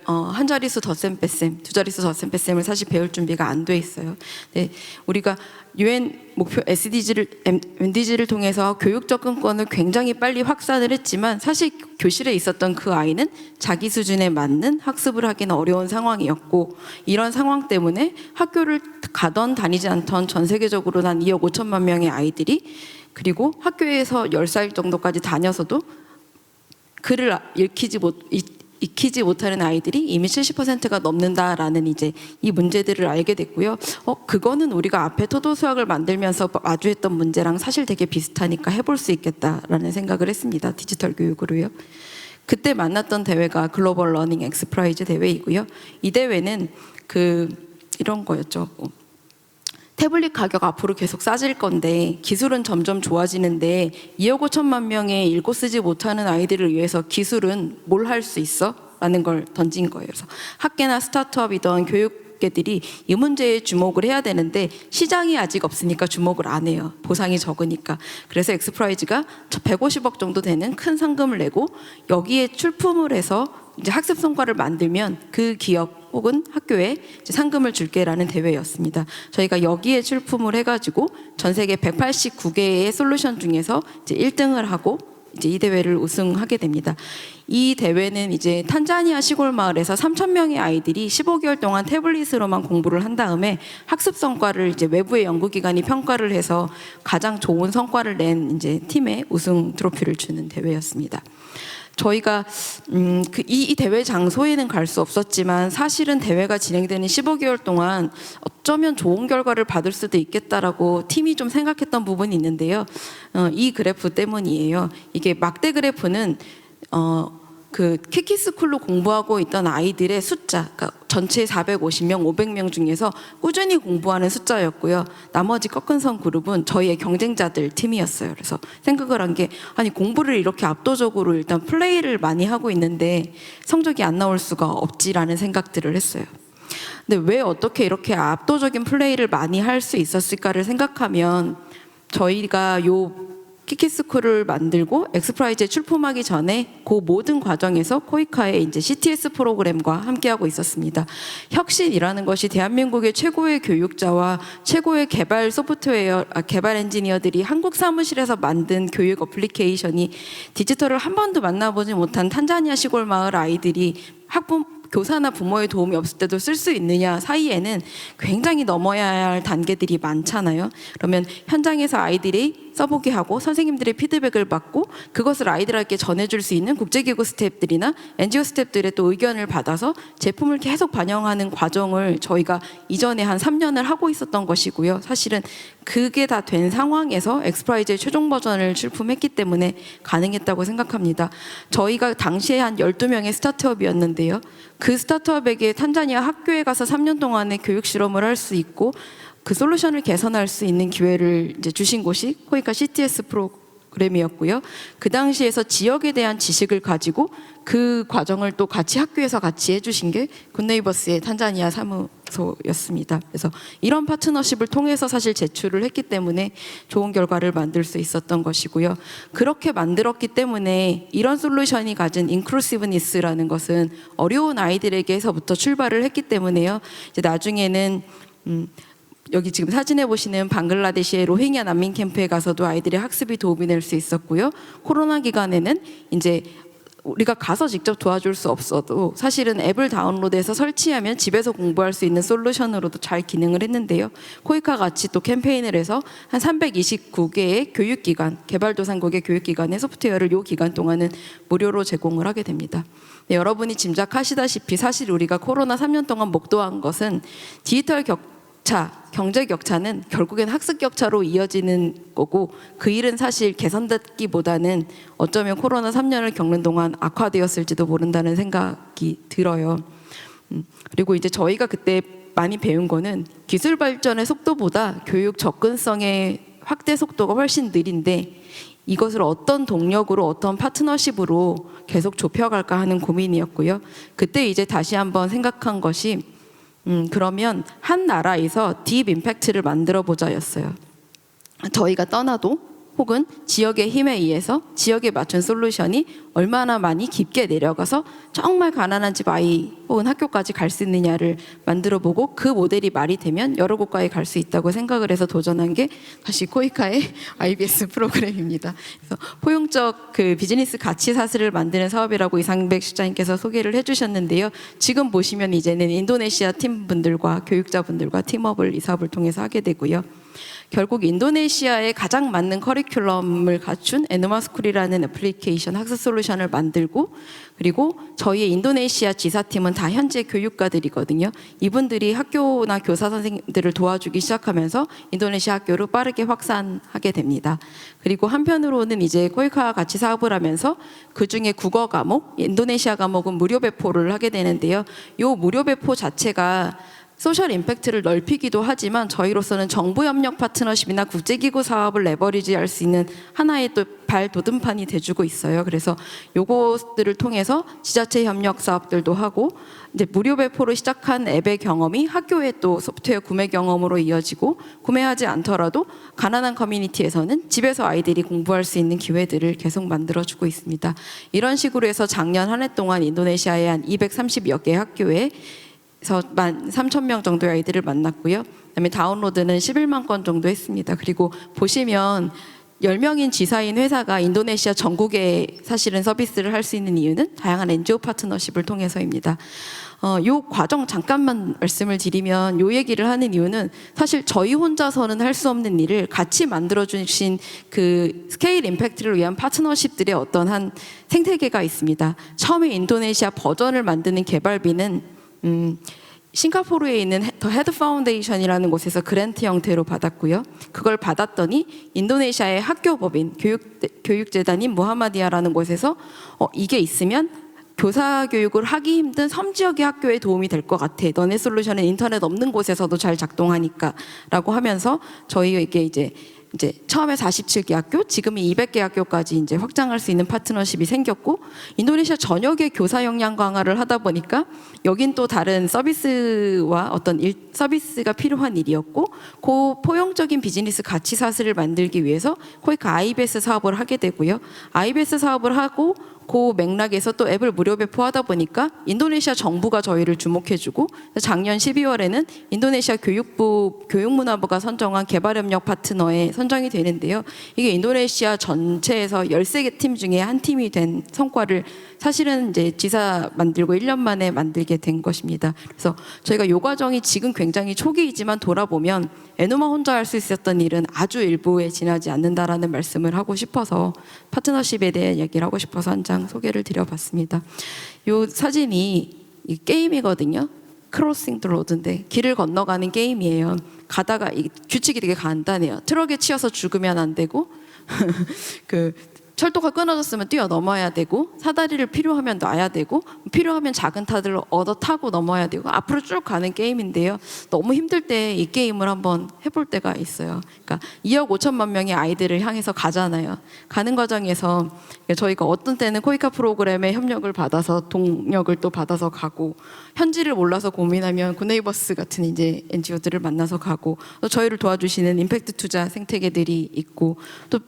G: 한 자릿수 덧셈 뺄셈, 두 자릿수 덧셈 뺄셈을 사실 배울 준비가 안 돼 있어요. 네, 우리가 UN 목표 MDG를 통해서 교육 접근권을 굉장히 빨리 확산을 했지만 사실 교실에 있었던 그 아이는 자기 수준에 맞는 학습을 하기는 어려운 상황이었고, 이런 상황 때문에 학교를 가던 다니지 않던 전 세계적으로 한 2억 5천만 명의 아이들이, 그리고 학교에서 10살 정도까지 다녀서도 글을 익히지 못하는 아이들이 이미 70%가 넘는다라는 이제 이 문제들을 알게 됐고요. 그거는 우리가 앞에 토도 수학을 만들면서 마주했던 문제랑 사실 되게 비슷하니까 해볼 수 있겠다라는 생각을 했습니다. 디지털 교육으로요. 그때 만났던 대회가 글로벌 러닝 엑스프라이즈 대회이고요. 이 대회는 이런 거였죠. 태블릿 가격 앞으로 계속 싸질 건데 기술은 점점 좋아지는데 2억 5천만 명의 읽고 쓰지 못하는 아이들을 위해서 기술은 뭘 할 수 있어? 라는 걸 던진 거예요. 그래서 학계나 스타트업이던 교육계들이 이 문제에 주목을 해야 되는데 시장이 아직 없으니까 주목을 안 해요. 보상이 적으니까. 그래서 엑스프라이즈가 150억 정도 되는 큰 상금을 내고 여기에 출품을 해서 이제 학습 성과를 만들면 그 기업 혹은 학교에 이제 상금을 줄게라는 대회였습니다. 저희가 여기에 출품을 해가지고 전 세계 189개의 솔루션 중에서 이제 1등을 하고 이제 이 대회를 우승하게 됩니다. 이 대회는 이제 탄자니아 시골 마을에서 3,000명의 아이들이 15개월 동안 태블릿으로만 공부를 한 다음에 학습 성과를 이제 외부의 연구기관이 평가를 해서 가장 좋은 성과를 낸 이제 팀에 우승 트로피를 주는 대회였습니다. 저희가 이 대회 장소에는 갈 수 없었지만 사실은 대회가 진행되는 15개월 동안 어쩌면 좋은 결과를 받을 수도 있겠다라고 팀이 좀 생각했던 부분이 있는데요. 이 그래프 때문이에요. 이게 막대 그래프는 그 키키스쿨로 공부하고 있던 아이들의 숫자, 그러니까 전체 450명, 500명 중에서 꾸준히 공부하는 숫자였고요. 나머지 꺾은 선 그룹은 저희의 경쟁자들 팀이었어요. 그래서 생각을 한 게, 아니 공부를 이렇게 압도적으로 일단 플레이를 많이 하고 있는데 성적이 안 나올 수가 없지라는 생각들을 했어요. 근데 왜 어떻게 이렇게 압도적인 플레이를 많이 할 수 있었을까를 생각하면, 저희가 요 키키스쿨을 만들고 엑스프라이즈에 출품하기 전에 그 모든 과정에서 코이카의 이제 CTS 프로그램과 함께하고 있었습니다. 혁신이라는 것이 대한민국의 최고의 교육자와 최고의 개발 개발 엔지니어들이 한국 사무실에서 만든 교육 어플리케이션이 디지털을 한 번도 만나보지 못한 탄자니아 시골 마을 아이들이 교사나 부모의 도움이 없을 때도 쓸 수 있느냐 사이에는 굉장히 넘어야 할 단계들이 많잖아요. 그러면 현장에서 아이들이 써보게 하고 선생님들의 피드백을 받고 그것을 아이들에게 전해줄 수 있는 국제기구 스태프들이나 NGO 스태프들의 또 의견을 받아서 제품을 계속 반영하는 과정을 저희가 이전에 한 3년을 하고 있었던 것이고요. 사실은 그게 다 된 상황에서 엑스프라이즈의 최종 버전을 출품했기 때문에 가능했다고 생각합니다. 저희가 당시에 한 12명의 스타트업이었는데요. 그 스타트업에게 탄자니아 학교에 가서 3년 동안의 교육 실험을 할 수 있고 그 솔루션을 개선할 수 있는 기회를 이제 주신 곳이 코이카 CTS 프로그램이었고요. 그 당시에서 지역에 대한 지식을 가지고 그 과정을 또 같이 학교에서 같이 해주신 게 굿네이버스의 탄자니아 사무소였습니다. 그래서 이런 파트너십을 통해서 사실 제출을 했기 때문에 좋은 결과를 만들 수 있었던 것이고요. 그렇게 만들었기 때문에 이런 솔루션이 가진 인클루시브니스라는 것은 어려운 아이들에게서부터 출발을 했기 때문에요. 이제 나중에는 여기 지금 사진에 보시는 방글라데시의 로힝야 난민 캠프에 가서도 아이들의 학습이 도움이 될 수 있었고요. 코로나 기간에는 이제 우리가 가서 직접 도와줄 수 없어도 사실은 앱을 다운로드해서 설치하면 집에서 공부할 수 있는 솔루션으로도 잘 기능을 했는데요. 코이카 같이 또 캠페인을 해서 한 329개의 교육기관, 개발도상국의 교육기관의 소프트웨어를 요 기간 동안은 무료로 제공을 하게 됩니다. 네, 여러분이 짐작하시다시피 사실 우리가 코로나 3년 동안 목도한 것은 디지털 경제 격차는 결국엔 학습 격차로 이어지는 거고 그 일은 사실 개선됐기보다는 어쩌면 코로나 3년을 겪는 동안 악화되었을지도 모른다는 생각이 들어요. 그리고 이제 저희가 그때 많이 배운 거는 기술 발전의 속도보다 교육 접근성의 확대 속도가 훨씬 느린데 이것을 어떤 동력으로 어떤 파트너십으로 계속 좁혀갈까 하는 고민이었고요. 그때 이제 다시 한번 생각한 것이 그러면 한 나라에서 딥 임팩트를 만들어 보자였어요. 저희가 떠나도 혹은 지역의 힘에 의해서 지역에 맞춘 솔루션이 얼마나 많이 깊게 내려가서 정말 가난한 집 아이 혹은 학교까지 갈 수 있느냐를 만들어 보고 그 모델이 말이 되면 여러 국가에 갈 수 있다고 생각을 해서 도전한 게 다시 코이카의 IBS 프로그램입니다. 그래서 포용적 그 비즈니스 가치 사슬을 만드는 사업이라고 이상백 실장님께서 소개를 해주셨는데요. 지금 보시면 이제는 인도네시아 팀분들과 교육자분들과 팀업을 이 사업을 통해서 하게 되고요. 결국 인도네시아에 가장 맞는 커리큘럼을 갖춘 에누마스쿨이라는 애플리케이션 학습 솔루션을 만들고 그리고 저희의 인도네시아 지사팀은 다 현재 교육가들이거든요. 이분들이 학교나 교사 선생님들을 도와주기 시작하면서 인도네시아 학교로 빠르게 확산하게 됩니다. 그리고 한편으로는 이제 코이카와 같이 사업을 하면서 그중에 국어 과목, 인도네시아 과목은 무료 배포를 하게 되는데요. 이 무료 배포 자체가 소셜 임팩트를 넓히기도 하지만 저희로서는 정부 협력 파트너십이나 국제기구 사업을 레버리지할 수 있는 하나의 또 발돋움판이 돼주고 있어요. 그래서 요것들을 통해서 지자체 협력 사업들도 하고 이제 무료 배포로 시작한 앱의 경험이 학교의 또 소프트웨어 구매 경험으로 이어지고 구매하지 않더라도 가난한 커뮤니티에서는 집에서 아이들이 공부할 수 있는 기회들을 계속 만들어주고 있습니다. 이런 식으로 해서 작년 한 해 동안 인도네시아의 한 230여 개 학교에 그래서 13,000명 정도의 아이들을 만났고요. 그다음에 다운로드는 11만 건 정도 했습니다. 그리고 보시면 10명인 지사인 회사가 인도네시아 전국에 사실은 서비스를 할 수 있는 이유는 다양한 NGO 파트너십을 통해서입니다. 요 과정 잠깐만 말씀을 드리면 요 얘기를 하는 이유는 사실 저희 혼자서는 할 수 없는 일을 같이 만들어주신 그 스케일 임팩트를 위한 파트너십들의 어떤 한 생태계가 있습니다. 처음에 인도네시아 버전을 만드는 개발비는 싱가포르에 있는 더 헤드 파운데이션이라는 곳에서 그랜트 형태로 받았고요. 그걸 받았더니 인도네시아의 학교법인 교육재단인 무하마디아라는 곳에서 이게 있으면 교사 교육을 하기 힘든 섬 지역의 학교에 도움이 될 것 같아. 너네 솔루션은 인터넷 없는 곳에서도 잘 작동하니까 라고 하면서 저희에게 이제 처음에 47개 학교, 지금은 200개 학교까지 이제 확장할 수 있는 파트너십이 생겼고 인도네시아 전역의 교사 역량 강화를 하다 보니까 여긴 또 다른 서비스와 어떤 서비스가 필요한 일이었고 그 포용적인 비즈니스 가치 사슬을 만들기 위해서 코이카 IBS 사업을 하게 되고요. IBS 사업을 하고 그 맥락에서 또 앱을 무료 배포하다 보니까 인도네시아 정부가 저희를 주목해주고 작년 12월에는 인도네시아 교육문화부가 선정한 개발협력 파트너에 선정이 되는데요. 이게 인도네시아 전체에서 13개 팀 중에 한 팀이 된 성과를 사실은 이제 지사 만들고 1년 만에 만들게 된 것입니다. 그래서 저희가 요 과정이 지금 굉장히 초기이지만 돌아보면 에누마 혼자 할 수 있었던 일은 아주 일부에 지나지 않는다라는 말씀을 하고 싶어서 파트너십에 대한 얘기를 하고 싶어서 한 장 소개를 드려봤습니다. 요 사진이 이 게임이거든요. 크로싱 더 로드인데 길을 건너가는 게임이에요. 가다가 이 규칙이 되게 간단해요. 트럭에 치여서 죽으면 안 되고 그 철도가 끊어졌으면 뛰어 넘어야 되고 사다리를 필요하면 놔야 되고 필요하면 작은 타들을 얻어 타고 넘어야 되고 앞으로 쭉 가는 게임인데요. 너무 힘들 때 이 게임을 한번 해볼 때가 있어요. 그러니까 2억 5천만 명의 아이들을 향해서 가잖아요. 가는 과정에서 저희가 어떤 때는 코이카 프로그램에 협력을 받아서 동력을 또 받아서 가고 현지를 몰라서 고민하면 굿네이버스 같은 이제 NGO들을 만나서 가고 또 저희를 도와주시는 임팩트 투자 생태계들이 있고 또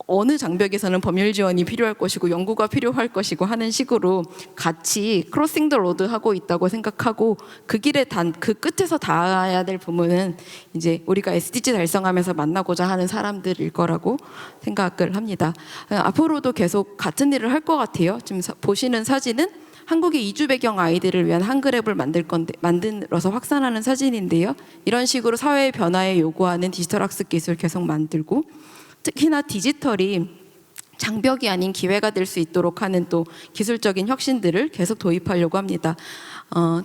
G: 어느 장벽에서는 법률 지원이 필요할 것이고 연구가 필요할 것이고 하는 식으로 같이 크로싱 더 로드 하고 있다고 생각하고 그 길에 그 끝에서 닿아야 될 부분은 이제 우리가 SDG 달성하면서 만나고자 하는 사람들일 거라고 생각을 합니다. 앞으로도 계속 같은 일을 할 것 같아요. 지금 보시는 사진은 한국의 이주 배경 아이들을 위한 한글 앱을 만들어서 확산하는 사진인데요. 이런 식으로 사회의 변화에 요구하는 디지털 학습 기술 계속 만들고 특히나 디지털이 장벽이 아닌 기회가 될 수 있도록 하는 또 기술적인 혁신들을 계속 도입하려고 합니다.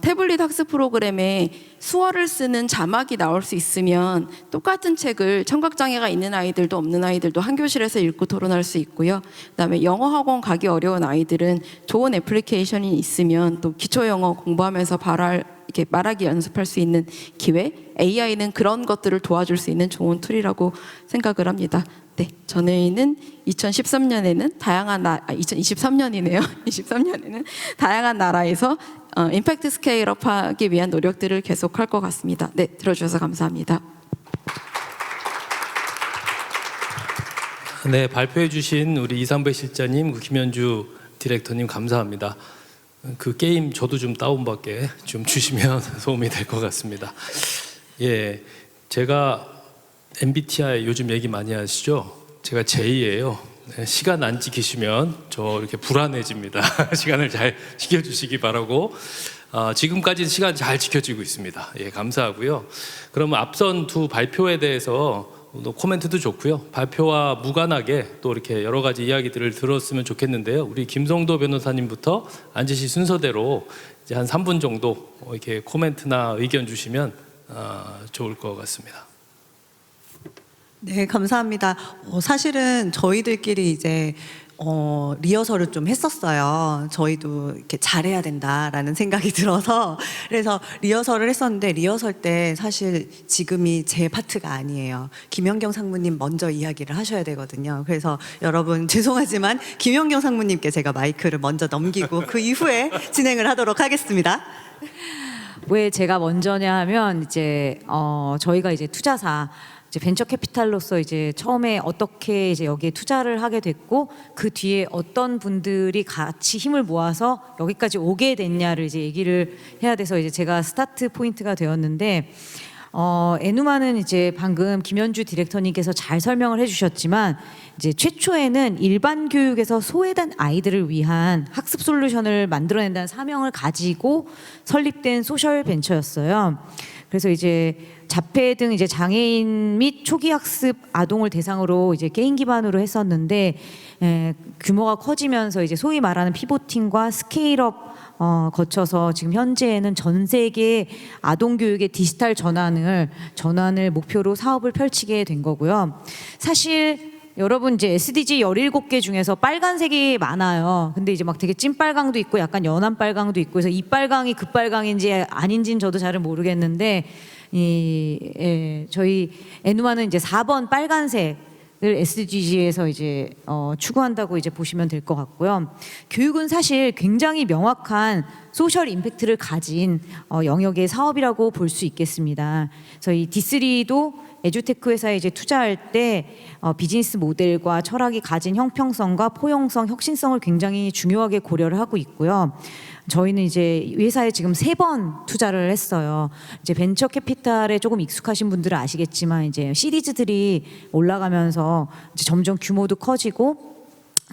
G: 태블릿 학습 프로그램에 수어를 쓰는 자막이 나올 수 있으면 똑같은 책을 청각장애가 있는 아이들도 없는 아이들도 한 교실에서 읽고 토론할 수 있고요. 그다음에 영어 학원 가기 어려운 아이들은 좋은 애플리케이션이 있으면 또 기초 영어 공부하면서 이렇게 말하기 연습할 수 있는 기회, AI는 그런 것들을 도와줄 수 있는 좋은 툴이라고 생각을 합니다. 네, 저희는 2013년에는 2023년이네요. 23년에는 다양한 나라에서 임팩트 스케일업 하기 위한 노력들을 계속할 것 같습니다. 네, 들어주셔서 감사합니다.
C: 네, 발표해 주신 우리 이상배 실장님, 김현주 디렉터님 감사합니다. 그 게임 저도 좀 다운받게 좀 주시면 도움이 될 것 같습니다. 예, 제가 MBTI 요즘 얘기 많이 하시죠? 제가 J예요. 시간 안 지키시면 저 이렇게 불안해집니다. 시간을 잘 지켜주시기 바라고. 지금까지 시간 잘 지켜지고 있습니다. 예, 감사하고요. 그러면 앞선 두 발표에 대해서 코멘트도 좋고요. 발표와 무관하게 또 이렇게 여러 가지 이야기들을 들었으면 좋겠는데요. 우리 김성도 변호사님부터 앉으실 순서대로 이제 한 3분 정도 이렇게 코멘트나 의견 주시면 좋을 것 같습니다.
F: 네, 감사합니다. 사실은 저희들끼리 이제 리허설을 좀 했었어요. 저희도 이렇게 잘해야 된다라는 생각이 들어서 그래서 리허설을 했었는데 리허설 때 사실 지금이 제 파트가 아니에요. 김연경 상무님 먼저 이야기를 하셔야 되거든요. 그래서 여러분 죄송하지만 김연경 상무님께 제가 마이크를 먼저 넘기고 그 이후에 진행을 하도록 하겠습니다.
E: 왜 제가 먼저냐 하면 이제 저희가 이제 투자사 이제 벤처 캐피탈로서 이제 처음에 어떻게 이제 여기에 투자를 하게 됐고 그 뒤에 어떤 분들이 같이 힘을 모아서 여기까지 오게 됐냐를 이제 얘기를 해야 돼서 이제 제가 스타트 포인트가 되었는데 에누마는 이제 방금 김현주 디렉터님께서 잘 설명을 해주셨지만 이제 최초에는 일반 교육에서 소외된 아이들을 위한 학습 솔루션을 만들어낸다는 사명을 가지고 설립된 소셜 벤처였어요. 그래서 이제 자폐 등 이제 장애인 및 초기 학습 아동을 대상으로 이제 게임 기반으로 했었는데 규모가 커지면서 이제 소위 말하는 피보팅과 스케일업 거쳐서 지금 현재에는 전 세계 아동 교육의 디지털 전환을 목표로 사업을 펼치게 된 거고요. 사실 여러분 이제 SDG 17개 중에서 빨간색이 많아요. 근데 이제 막 되게 찐빨강도 있고 약간 연한 빨강도 있고 그래서 이 빨강이 그 빨강인지 아닌지는 저도 잘 모르겠는데 저희 에누마는 이제 4번 빨간색 을 SDG에서 이제 추구한다고 이제 보시면 될 것 같고요. 교육은 사실 굉장히 명확한 소셜 임팩트를 가진 영역의 사업이라고 볼 수 있겠습니다. 그래서 이 D3도 에듀테크 회사에 이제 투자할 때 비즈니스 모델과 철학이 가진 형평성과 포용성, 혁신성을 굉장히 중요하게 고려를 하고 있고요. 저희는 이제 회사에 지금 3번 투자를 했어요. 이제 벤처 캐피탈에 조금 익숙하신 분들은 아시겠지만 이제 시리즈들이 올라가면서 이제 점점 규모도 커지고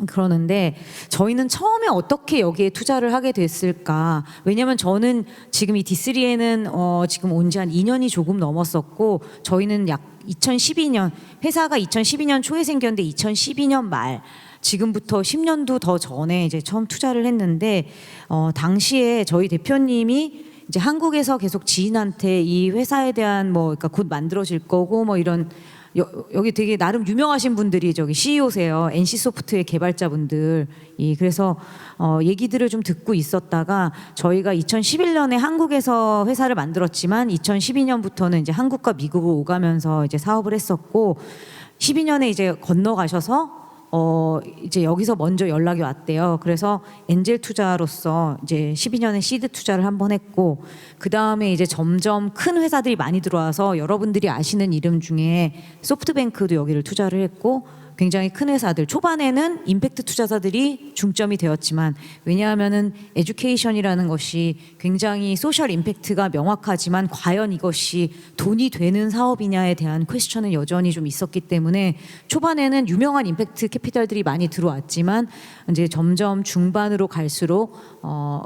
E: 그러는데 저희는 처음에 어떻게 여기에 투자를 하게 됐을까? 왜냐면 저는 지금 이 D3에는 지금 온 지 한 2년이 조금 넘었었고 저희는 약 2012년 회사가 2012년 초에 생겼는데 2012년 말 지금부터 10년도 더 전에 이제 처음 투자를 했는데 당시에 저희 대표님이 이제 한국에서 계속 지인한테 이 회사에 대한 그러니까 곧 만들어질 거고 이런 여기 되게 나름 유명하신 분들이 저기 CEO세요. NC소프트의 개발자분들이 그래서 얘기들을 좀 듣고 있었다가 저희가 2011년에 한국에서 회사를 만들었지만 2012년부터는 이제 한국과 미국을 오가면서 이제 사업을 했었고 12년에 이제 건너가셔서 이제 여기서 먼저 연락이 왔대요. 그래서 엔젤 투자로서 이제 12년에 시드 투자를 한번 했고 그 다음에 이제 점점 큰 회사들이 많이 들어와서 여러분들이 아시는 이름 중에 소프트뱅크도 여기를 투자를 했고 굉장히 큰 회사들, 초반에는 임팩트 투자사들이 중점이 되었지만, 왜냐하면은 에듀케이션이라는 것이 굉장히 소셜 임팩트가 명확하지만 과연 이것이 돈이 되는 사업이냐에 대한 퀘스천은 여전히 좀 있었기 때문에 초반에는 유명한 임팩트 캐피탈들이 많이 들어왔지만 이제 점점 중반으로 갈수록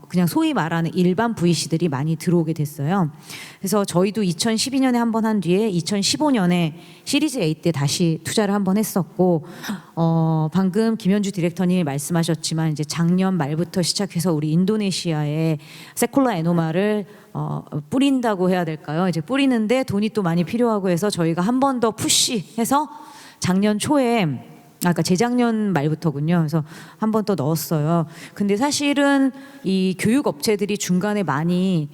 E: 그냥 소위 말하는 일반 VC들이 많이 들어오게 됐어요. 그래서 저희도 2012년에 한 번 한 뒤에 2015년에 시리즈 A 때 다시 투자를 한 번 했었고, 방금 김현주 디렉터님이 말씀하셨지만 이제 작년 말부터 시작해서 우리 인도네시아에 세콜라 에노마를 뿌린다고 해야 될까요? 이제 뿌리는데 돈이 또 많이 필요하고 해서 저희가 한 번 더 푸시해서 작년 초에 아까 재작년 말부터군요. 그래서 한 번 더 넣었어요. 근데 사실은 이 교육 업체들이 중간에 많이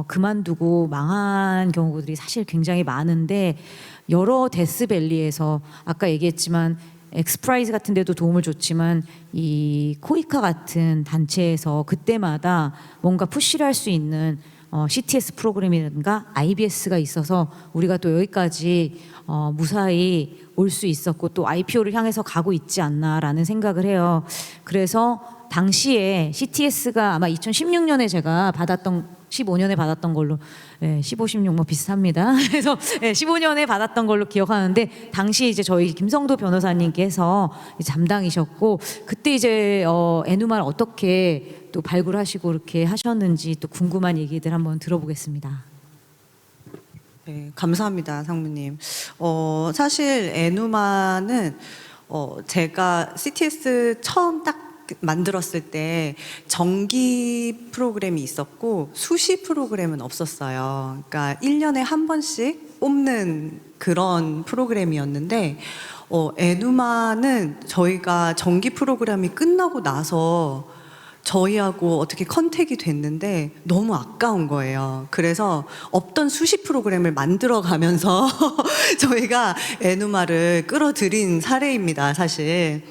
E: 그만두고 망한 경우들이 사실 굉장히 많은데, 여러 데스밸리에서 아까 얘기했지만 엑스프라이즈 같은 데도 도움을 줬지만 이 코이카 같은 단체에서 그때마다 뭔가 푸시를 할 수 있는 CTS 프로그램이라든가 IBS가 있어서 우리가 또 여기까지 무사히 올 수 있었고 또 IPO를 향해서 가고 있지 않나라는 생각을 해요. 그래서 당시에 CTS가 아마 2016년에 제가 받았던 15년에 받았던 걸로 15, 16 뭐 비슷합니다. 그래서 15년에 받았던 걸로 기억하는데, 당시 이제 저희 김성도 변호사님께서 담당이셨고, 그때 이제 에누마를 어떻게 또 발굴하시고 이렇게 하셨는지 또 궁금한 얘기들 한번 들어보겠습니다.
F: 네, 감사합니다, 상무님. 사실 에누마는 제가 CTS 처음 딱 만들었을 때 정기 프로그램이 있었고 수시 프로그램은 없었어요. 그러니까 1년에 한 번씩 뽑는 그런 프로그램이었는데, 에누마는 저희가 정기 프로그램이 끝나고 나서 저희하고 어떻게 컨택이 됐는데 너무 아까운 거예요. 그래서 없던 수시 프로그램을 만들어 가면서 저희가 에누마를 끌어들인 사례입니다, 사실.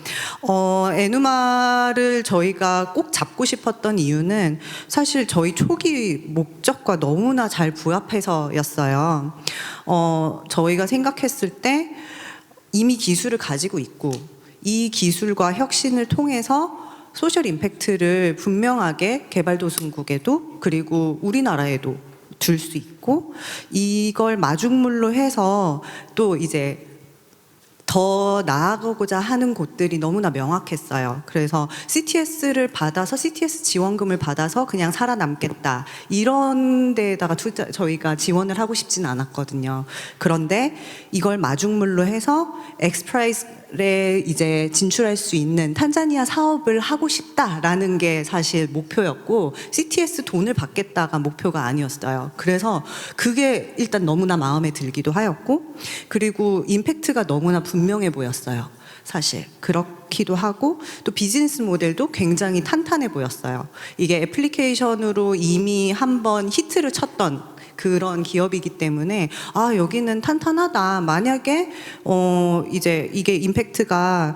F: 에누마를 저희가 꼭 잡고 싶었던 이유는 사실 저희 초기 목적과 너무나 잘 부합해서였어요. 저희가 생각했을 때 이미 기술을 가지고 있고, 이 기술과 혁신을 통해서 소셜 임팩트를 분명하게 개발도상국에도 그리고 우리나라에도 줄 수 있고, 이걸 마중물로 해서 또 이제 더 나아가고자 하는 곳들이 너무나 명확했어요. 그래서 CTS를 받아서 CTS 지원금을 받아서 그냥 살아남겠다 이런 데에다가 저희가 지원을 하고 싶진 않았거든요. 그런데 이걸 마중물로 해서 엑스프라이즈에 이제 진출할 수 있는 탄자니아 사업을 하고 싶다라는 게 사실 목표였고, CTS 돈을 받겠다가 목표가 아니었어요. 그래서 그게 일단 너무나 마음에 들기도 하였고, 그리고 임팩트가 너무나 분명해 보였어요. 사실 그렇기도 하고, 또 비즈니스 모델도 굉장히 탄탄해 보였어요. 이게 애플리케이션으로 이미 한번 히트를 쳤던 그런 기업이기 때문에 여기는 탄탄하다. 만약에 이제 이게 임팩트가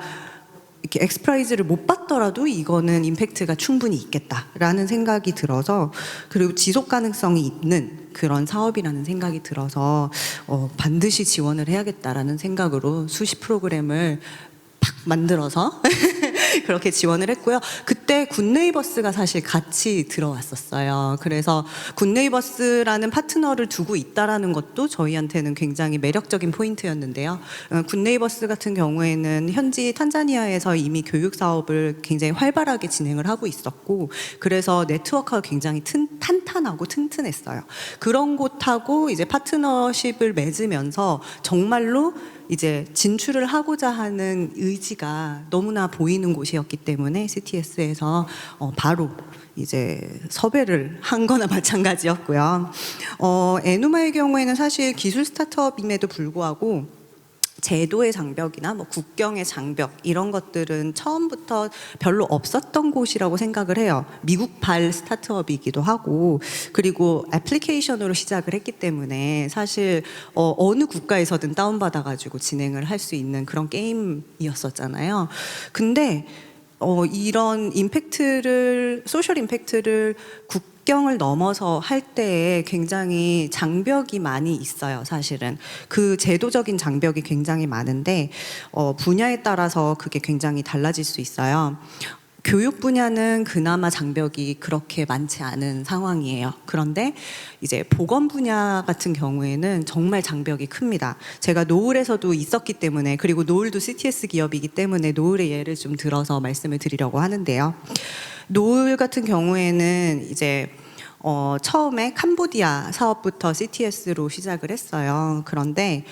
F: 이렇게 엑스프라이즈를 못 받더라도 이거는 임팩트가 충분히 있겠다라는 생각이 들어서, 그리고 지속 가능성이 있는 그런 사업이라는 생각이 들어서 반드시 지원을 해야겠다라는 생각으로 수시 프로그램을 팍 만들어서 그렇게 지원을 했고요. 그때 굿네이버스가 사실 같이 들어왔었어요. 그래서 굿네이버스라는 파트너를 두고 있다라는 것도 저희한테는 굉장히 매력적인 포인트였는데요. 굿네이버스 같은 경우에는 현지 탄자니아에서 이미 교육 사업을 굉장히 활발하게 진행을 하고 있었고, 그래서 네트워크가 굉장히 탄탄하고 튼튼했어요. 그런 곳하고 이제 파트너십을 맺으면서 정말로 이제 진출을 하고자 하는 의지가 너무나 보이는 곳이었기 때문에 CTS에서 바로 이제 섭외를 한 거나 마찬가지였고요. 에누마의 경우에는 사실 기술 스타트업임에도 불구하고 제도의 장벽이나 뭐 국경의 장벽 이런 것들은 처음부터 별로 없었던 곳이라고 생각을 해요. 미국발 스타트업이기도 하고, 그리고 애플리케이션으로 시작을 했기 때문에 사실 어느 국가에서든 다운받아가지고 진행을 할 수 있는 그런 게임이었었잖아요. 근데 이런 임팩트를, 소셜 임팩트를 국경을 넘어서 할 때에 굉장히 장벽이 많이 있어요. 사실은 그 제도적인 장벽이 굉장히 많은데 분야에 따라서 그게 굉장히 달라질 수 있어요. 교육 분야는 그나마 장벽이 그렇게 많지 않은 상황이에요. 그런데 이제 보건 분야 같은 경우에는 정말 장벽이 큽니다. 제가 노을에서도 있었기 때문에, 그리고 노을도 CTS 기업이기 때문에 노을의 예를 좀 들어서 말씀을 드리려고 하는데요. 노을 같은 경우에는 이제 처음에 캄보디아 사업부터 CTS로 시작을 했어요. 그런데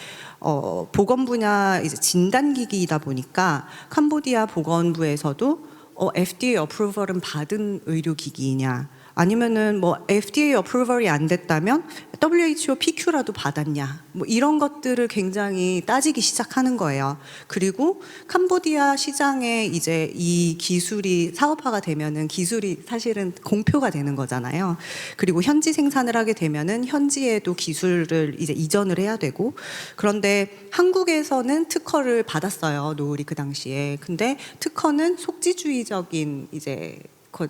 F: 보건 분야 이제 진단기기이다 보니까 캄보디아 보건부에서도 FDA 어프로벌은 받은 의료기기이냐, 아니면은 뭐 FDA 어프로벌이 안 됐다면 WHO PQ라도 받았냐, 뭐 이런 것들을 굉장히 따지기 시작하는 거예요. 그리고 캄보디아 시장에 이제 이 기술이 사업화가 되면은 기술이 사실은 공표가 되는 거잖아요. 그리고 현지 생산을 하게 되면은 현지에도 기술을 이제 이전을 해야 되고, 그런데 한국에서는 특허를 받았어요, 노을이 그 당시에. 근데 특허는 속지주의적인 이제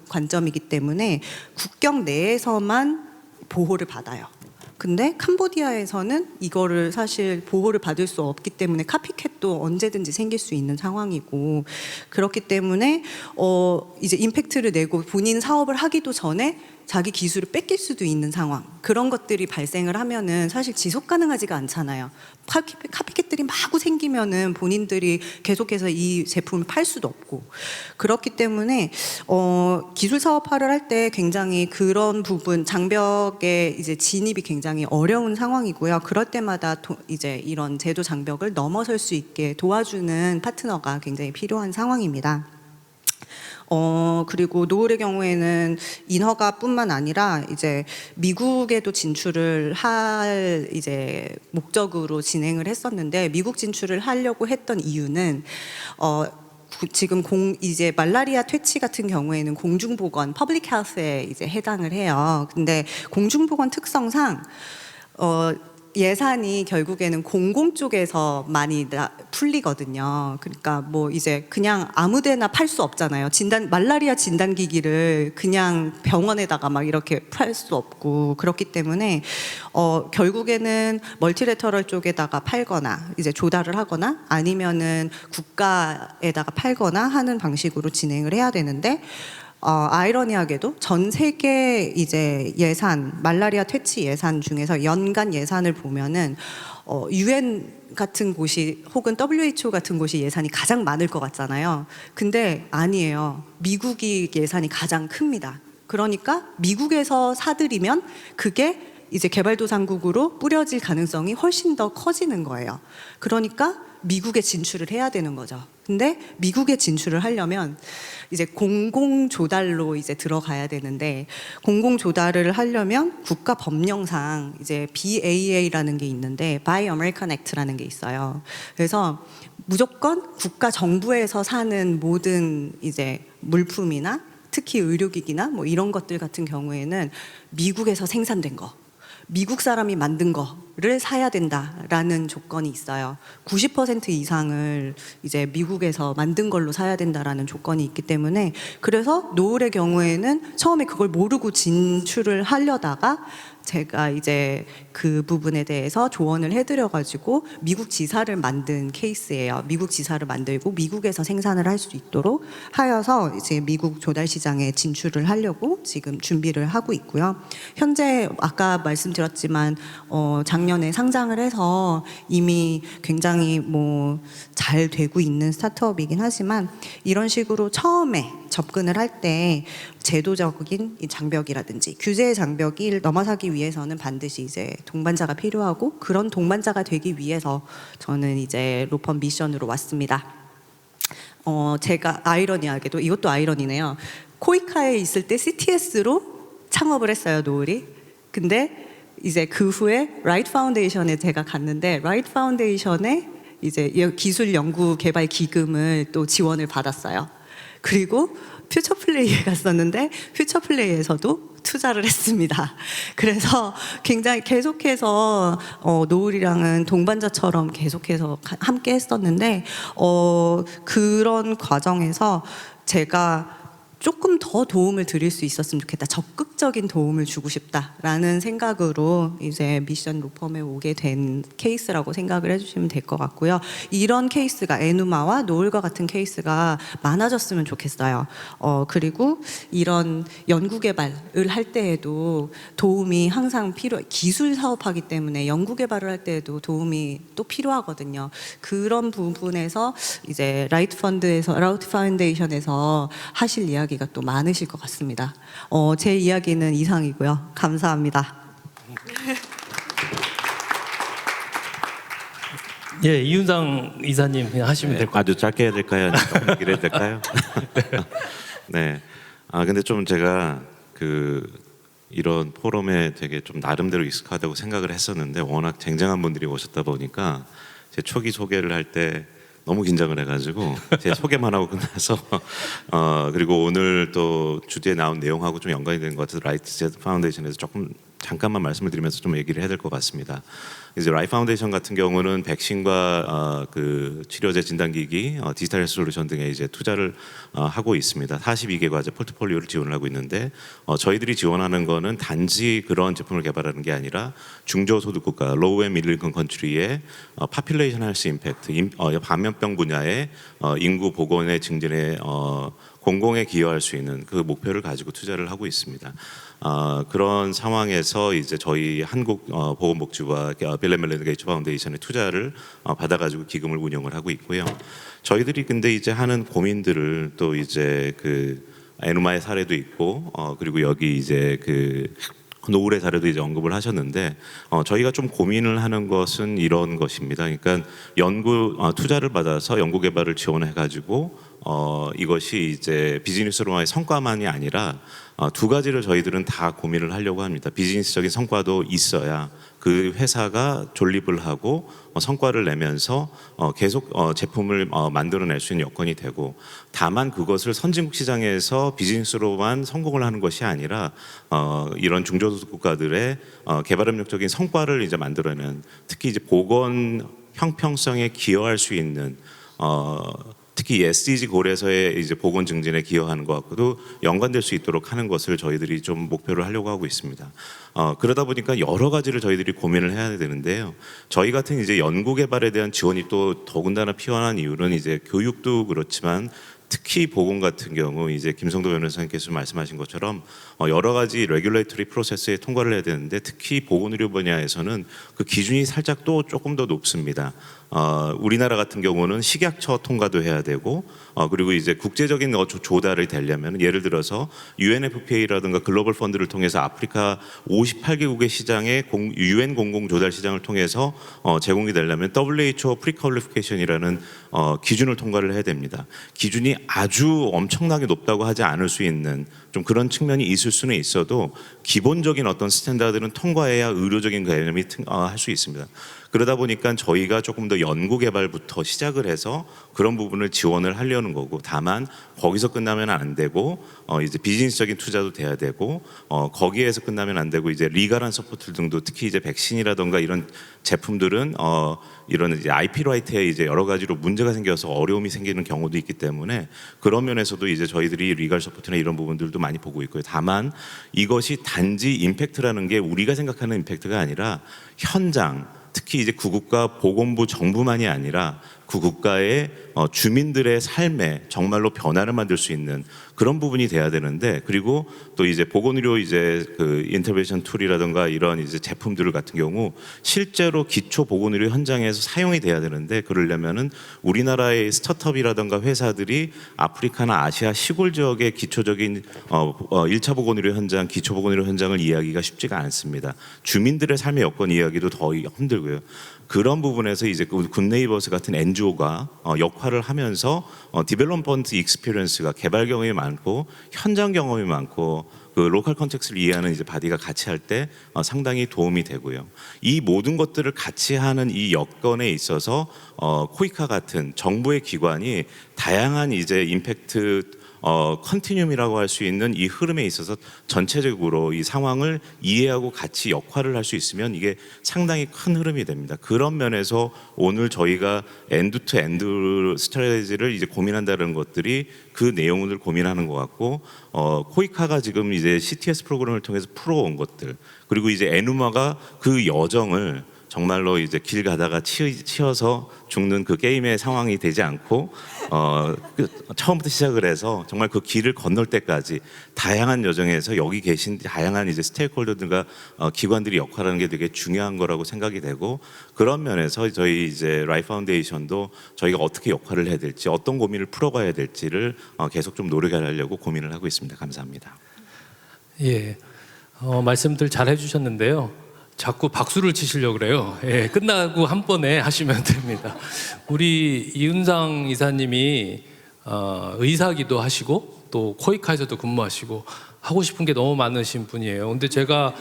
F: 관점이기 때문에 국경 내에서만 보호를 받아요. 근데 캄보디아에서는 이거를 사실 보호를 받을 수 없기 때문에 카피캣도 언제든지 생길 수 있는 상황이고, 그렇기 때문에 이제 임팩트를 내고 본인 사업을 하기도 전에 자기 기술을 뺏길 수도 있는 상황, 그런 것들이 발생을 하면은 사실 지속 가능하지가 않잖아요. 카피캣들이 마구 생기면은 본인들이 계속해서 이 제품을 팔 수도 없고, 그렇기 때문에 기술 사업화를 할 때 굉장히 그런 부분, 장벽에 이제 진입이 굉장히 어려운 상황이고요. 그럴 때마다 이제 이런 제도 장벽을 넘어설 수 있게 도와주는 파트너가 굉장히 필요한 상황입니다. 그리고 노을의 경우에는 인허가뿐만 아니라 이제 미국에도 진출을 할 이제 목적으로 진행을 했었는데, 미국 진출을 하려고 했던 이유는 지금 이제 말라리아 퇴치 같은 경우에는 공중보건, 퍼블릭 헬스에 이제 해당을 해요. 근데 공중보건 특성상 예산이 결국에는 공공 쪽에서 많이 풀리거든요. 그러니까 뭐 이제 그냥 아무데나 팔 수 없잖아요. 말라리아 진단기기를 그냥 병원에다가 막 이렇게 팔 수 없고, 그렇기 때문에 결국에는 멀티레터럴 쪽에다가 팔거나 이제 조달을 하거나 아니면은 국가에다가 팔거나 하는 방식으로 진행을 해야 되는데, 아이러니하게도 전 세계 이제 예산, 말라리아 퇴치 예산 중에서 연간 예산을 보면은 UN 같은 곳이 혹은 WHO 같은 곳이 예산이 가장 많을 것 같잖아요. 근데 아니에요. 미국이 예산이 가장 큽니다. 그러니까 미국에서 사들이면 그게 이제 개발도상국으로 뿌려질 가능성이 훨씬 더 커지는 거예요. 그러니까 미국에 진출을 해야 되는 거죠. 근데 미국에 진출을 하려면 이제 공공 조달로 이제 들어가야 되는데, 공공 조달을 하려면 국가 법령상 이제 BAA라는 게 있는데, Buy American Act라는 게 있어요. 그래서 무조건 국가 정부에서 사는 모든 이제 물품이나 특히 의료기기나 뭐 이런 것들 같은 경우에는 미국에서 생산된 거, 미국 사람이 만든 거를 사야 된다라는 조건이 있어요. 90% 이상을 이제 미국에서 만든 걸로 사야 된다라는 조건이 있기 때문에, 그래서 노을의 경우에는 처음에 그걸 모르고 진출을 하려다가 제가 이제 그 부분에 대해서 조언을 해드려가지고 미국 지사를 만든 케이스예요. 미국 지사를 만들고 미국에서 생산을 할 수 있도록 하여서 이제 미국 조달 시장에 진출을 하려고 지금 준비를 하고 있고요. 현재 아까 말씀드렸지만 작년에 상장을 해서 이미 굉장히 뭐 잘 되고 있는 스타트업이긴 하지만, 이런 식으로 처음에 접근을 할 때 제도적인 이 장벽이라든지 규제의 장벽을 넘어서기 위해서는 반드시 이제 동반자가 필요하고, 그런 동반자가 되기 위해서 저는 이제 로펌 미션으로 왔습니다. 제가 아이러니하게도, 이것도 아이러니네요. 코이카에 있을 때 CTS로 창업을 했어요, 노을이. 근데 이제 그 후에 라이트 파운데이션에 제가 갔는데, 라이트 파운데이션에 이제 기술 연구 개발 기금을 또 지원을 받았어요. 그리고 퓨처플레이에 갔었는데 퓨처플레이에서도 투자를 했습니다. 그래서 굉장히 계속해서 노을이랑은 동반자처럼 계속해서 함께 했었는데, 그런 과정에서 제가 조금 더 도움을 드릴 수 있었으면 좋겠다. 적극적인 도움을 주고 싶다라는 생각으로 이제 미션 로펌에 오게 된 케이스라고 생각을 해주시면 될 것 같고요. 이런 케이스가 에누마와 노을과 같은 케이스가 많아졌으면 좋겠어요. 그리고 이런 연구개발을 할 때에도 도움이 항상 기술 사업하기 때문에 연구개발을 할 때에도 도움이 또 필요하거든요. 그런 부분에서 이제 라이트 파운데이션에서 하실 이야기가 또 많으실 것 같습니다. 제 이야기는 이상이고요. 감사합니다.
C: 예, 이윤상 이사님 그냥 하시면 될 것 같아요.
D: 아주 짧게 해야 될까요? 조금 얘기를 해도 될까요? 네. 근데 좀 제가 이런 포럼에 되게 좀 나름대로 익숙하다고 생각을 했었는데 워낙 쟁쟁한 분들이 오셨다 보니까 제 초기 소개를 할 때 너무 긴장을 해가지고 제 소개만 하고 끝나서 그리고 오늘 또 주제에 나온 내용하고 좀 연관이 되는 것 같아서 라이트 파운데이션에서 조금 잠깐만 말씀을 드리면서 좀 얘기를 해야 될 것 같습니다. 이제 라이트 파운데이션 같은 경우는 백신과 그 치료제 진단기기, 디지털 헬스 솔루션 등에 이제 투자를 하고 있습니다. 42개 과제 포트폴리오를 지원을 하고 있는데 저희들이 지원하는 거는 단지 그런 제품을 개발하는 게 아니라 중저소득 국가, 로우 앤 미들 인컴 컨트리의 파퓰레이션 헬스 임팩트, 감염병 분야의 인구 보건의 증진에 공공에 기여할 수 있는 그 목표를 가지고 투자를 하고 있습니다. 그런 상황에서 이제 저희 한국 보건복지부와 빌 앤 멜린다 게이츠 파운데이션의 투자를 받아가지고 기금을 운영을 하고 있고요. 저희들이 근데 이제 하는 고민들을 또 이제 에누마의 사례도 있고 그리고 여기 이제 노을의 사례도 이제 언급을 하셨는데 저희가 좀 고민을 하는 것은 이런 것입니다. 그러니까 투자를 받아서 연구 개발을 지원해 가지고 이것이 이제 비즈니스로만의 성과만이 아니라 두 가지를 저희들은 다 고민을 하려고 합니다. 비즈니스적인 성과도 있어야 그 회사가 존립을 하고 성과를 내면서 계속 제품을 만들어낼 수 있는 여건이 되고, 다만 그것을 선진국 시장에서 비즈니스로만 성공을 하는 것이 아니라 이런 중저소득 국가들의 개발협력적인 성과를 이제 만들어내는, 특히 이제 보건 형평성에 기여할 수 있는 특히 SDG 골에서의 이제 보건 증진에 기여하는 것과도 연관될 수 있도록 하는 것을 저희들이 좀 목표를 하려고 하고 있습니다. 그러다 보니까 여러 가지를 저희들이 고민을 해야 되는데요. 저희 같은 이제 연구 개발에 대한 지원이 또 더군다나 필요한 이유는 이제 교육도 그렇지만 특히 보건 같은 경우 이제 김성도 변호사님께서 말씀하신 것처럼 여러 가지 레귤레이터리 프로세스에 통과를 해야 되는데 특히 보건의료 분야에서는 그 기준이 살짝 또 조금 더 높습니다. 우리나라 같은 경우는 식약처 통과도 해야 되고 그리고 이제 국제적인 조달이 되려면 예를 들어서 UNFPA라든가 글로벌 펀드를 통해서 아프리카 58개국의 시장에 UN 공공 조달 시장을 통해서 제공이 되려면 WHO 프리퀄리피케이션이라는 기준을 통과를 해야 됩니다. 기준이 아주 엄청나게 높다고 하지 않을 수 있는 좀 그런 측면이 있을 수는 있어도 기본적인 어떤 스탠다드는 통과해야 의료적인 개념이 할 수 있습니다. 그러다 보니까 저희가 조금 더 연구 개발부터 시작을 해서 그런 부분을 지원을 하려는 거고, 다만 거기서 끝나면 안 되고 이제 비즈니스적인 투자도 돼야 되고 거기에서 끝나면 안 되고 이제 리갈한 서포트 등도 특히 이제 백신이라던가 이런 제품들은 이런 이제 IP 라이트에 이제 여러 가지로 문제가 생겨서 어려움이 생기는 경우도 있기 때문에 그런 면에서도 이제 저희들이 리갈 서포트나 이런 부분들도 많이 보고 있고요. 다만 이것이 단지 임팩트라는 게 우리가 생각하는 임팩트가 아니라 현장, 특히 이제 구국가 보건부 정부만이 아니라 그 국가의 주민들의 삶에 정말로 변화를 만들 수 있는 그런 부분이 돼야 되는데, 그리고 또 이제 보건의료 이제 인터벤션 툴이라든가 이런 이제 제품들 같은 경우 실제로 기초 보건의료 현장에서 사용이 돼야 되는데, 그러려면은 우리나라의 스타트업이라든가 회사들이 아프리카나 아시아 시골 지역의 기초적인 1차 보건의료 현장, 기초 보건의료 현장을 이해하기가 쉽지가 않습니다. 주민들의 삶의 여건 이야기도 더 힘들고요. 그런 부분에서 이제 굿네이버스 같은 NGO가 역할을 하면서 디벨롭먼트 익스피리언스가 개발 경험이 많고 현장 경험이 많고 그 로컬 컨텍스트를 이해하는 이제 바디가 같이 할 때 상당히 도움이 되고요. 이 모든 것들을 같이 하는 이 여건에 있어서 코이카 같은 정부의 기관이 다양한 이제 임팩트 컨티뉴움이라고 할 수 있는 이 흐름에 있어서 전체적으로 이 상황을 이해하고 같이 역할을 할 수 있으면 이게 상당히 큰 흐름이 됩니다. 그런 면에서 오늘 저희가 엔드 투 엔드 스트래티지를 이제 고민한다는 것들이 그 내용을 고민하는 것 같고, 코이카가 지금 이제 CTS 프로그램을 통해서 풀어온 것들, 그리고 이제 에누마가 그 여정을 정말로 이제 길 가다가 치여서 죽는 그 게임의 상황이 되지 않고 처음부터 시작을 해서 정말 그 길을 건널 때까지 다양한 여정에서 여기 계신 다양한 이제 스테이크홀더들과 기관들이 역할하는 게 되게 중요한 거라고 생각이 되고, 그런 면에서 저희 이제 라이프 파운데이션도 저희가 어떻게 역할을 해야 될지, 어떤 고민을 풀어가야 될지를 계속 좀 노력하려고 고민을 하고 있습니다. 감사합니다.
C: 예, 말씀들 잘 해주셨는데요. 자꾸 박수를 치시려고 그래요. 예, 끝나고 한 번에 하시면 됩니다. 우리 이은상 이사님이 의사기도 하시고 또 코이카에서도 근무하시고 하고 싶은 게 너무 많으신 분이에요. 근데 제가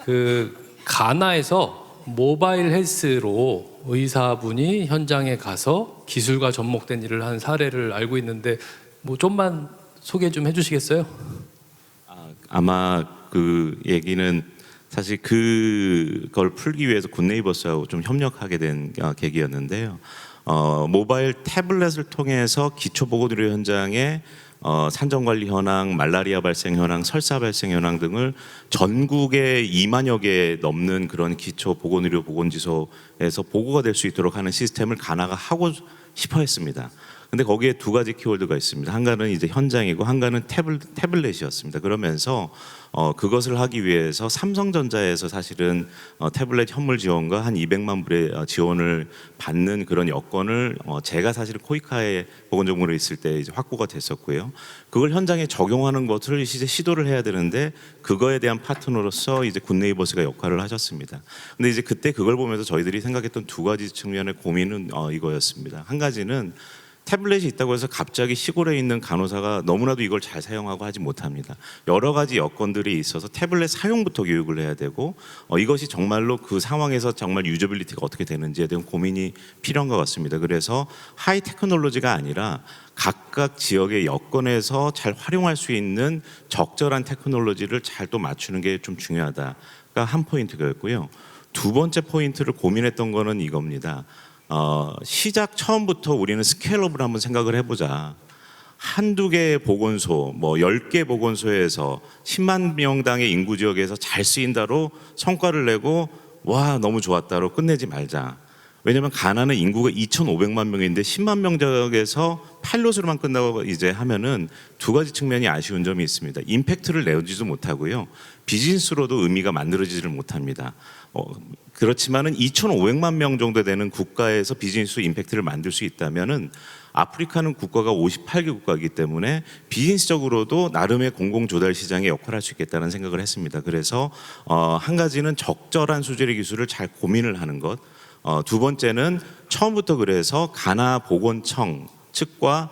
C: 그 가나에서 모바일 헬스로 의사분이 현장에 가서 기술과 접목된 일을 한 사례를 알고 있는데 뭐 좀만 소개 좀 해주시겠어요?
D: 아마 그 얘기는 사실 그걸 풀기 위해서 굿네이버스하고 좀 협력하게 된 계기였는데요. 모바일 태블릿을 통해서 기초보건의료 현장에 산정관리 현황, 말라리아 발생 현황, 설사 발생 현황 등을 전국에 2만여 개 넘는 그런 기초보건의료 보건지소에서 보고가 될 수 있도록 하는 시스템을 가나가 하고 싶어 했습니다. 근데 거기에 두 가지 키워드가 있습니다. 한가는 이제 현장이고 한가는 태블릿이었습니다. 그러면서 그것을 하기 위해서 삼성전자에서 사실은 태블릿 현물 지원과 한 200만 불의 지원을 받는 그런 여건을 제가 사실 코이카에 보건정보로 있을 때 이제 확보가 됐었고요. 그걸 현장에 적용하는 것을 이제 시도를 해야 되는데 그거에 대한 파트너로서 이제 굿네이버스가 역할을 하셨습니다. 근데 이제 그때 그걸 보면서 저희들이 생각했던 두 가지 측면의 고민은 이거였습니다. 한 가지는 태블릿이 있다고 해서 갑자기 시골에 있는 간호사가 너무나도 이걸 잘 사용하고 하지 못합니다. 여러 가지 여건들이 있어서 태블릿 사용부터 교육을 해야 되고 이것이 정말로 그 상황에서 정말 유저빌리티가 어떻게 되는지에 대한 고민이 필요한 것 같습니다. 그래서 하이 테크놀로지가 아니라 각각 지역의 여건에서 잘 활용할 수 있는 적절한 테크놀로지를 잘 또 맞추는 게 좀 중요하다가 한 포인트였고요. 두 번째 포인트를 고민했던 거는 이겁니다. 시작 처음부터 우리는 스케일업을 한번 생각을 해보자. 한두 개의 보건소, 뭐 10개 보건소에서 10만 명당의 인구 지역에서 잘 쓰인다로 성과를 내고 와 너무 좋았다로 끝내지 말자. 왜냐하면 가나는 인구가 2,500만 명인데 10만 명 지역에서 파일럿으로만 끝나고 이제 하면은 두 가지 측면이 아쉬운 점이 있습니다. 임팩트를 내지도 못하고요. 비즈니스로도 의미가 만들어지지를 못합니다. 그렇지만은 2,500만 명 정도 되는 국가에서 비즈니스 임팩트를 만들 수 있다면은 아프리카는 국가가 58개 국가이기 때문에 비즈니스적으로도 나름의 공공조달 시장에 역할을 할 수 있겠다는 생각을 했습니다. 그래서 한 가지는 적절한 수준의 기술을 잘 고민을 하는 것. 두 번째는 처음부터 그래서 가나 보건청 측과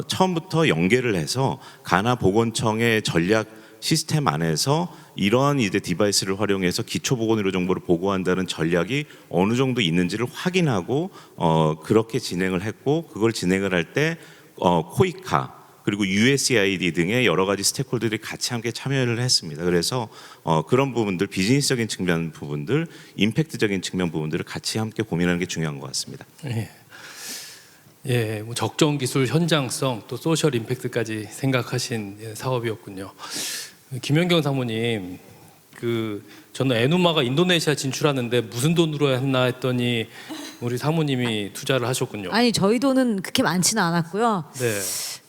D: 처음부터 연계를 해서 가나 보건청의 전략 시스템 안에서 이러한 이제 디바이스를 활용해서 기초보건의료 정보를 보고한다는 전략이 어느 정도 있는지를 확인하고 그렇게 진행을 했고, 그걸 진행을 할 때 코이카 그리고 USAID 등의 여러 가지 스테이크홀더들이 같이 함께 참여를 했습니다. 그래서 그런 부분들, 비즈니스적인 측면 부분들, 임팩트적인 측면 부분들을 같이 함께 고민하는 게 중요한 것 같습니다.
C: 예, 뭐 적정 기술 현장성 또 소셜 임팩트까지 생각하신 사업이었군요. 김현경 사모님, 저는 에누마가 인도네시아 진출하는데 무슨 돈으로 했나 했더니 우리 사모님이 투자를 하셨군요.
E: 아니 저희 돈은 그렇게 많지는 않았고요.
C: 네.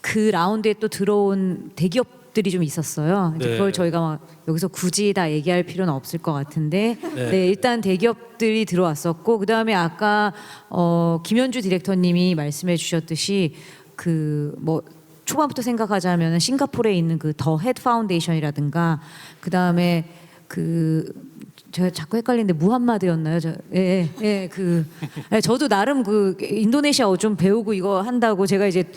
E: 그 라운드에 또 들어온 대기업들이 좀 있었어요. 이제
C: 네.
E: 그걸 저희가 막 여기서 굳이 다 얘기할 필요는 없을 것 같은데,
C: 네.
E: 네, 일단 대기업들이 들어왔었고, 그 다음에 아까 김현주 디렉터님이 말씀해주셨듯이 뭐 초반부터 생각하자면 싱가포르에 있는 그 더 헤드 파운데이션이라든가, 그 다음에 제가 자꾸 헷갈리는데 무함마드였나요? 저도 나름 인도네시아어 좀 배우고 이거 한다고 제가 이제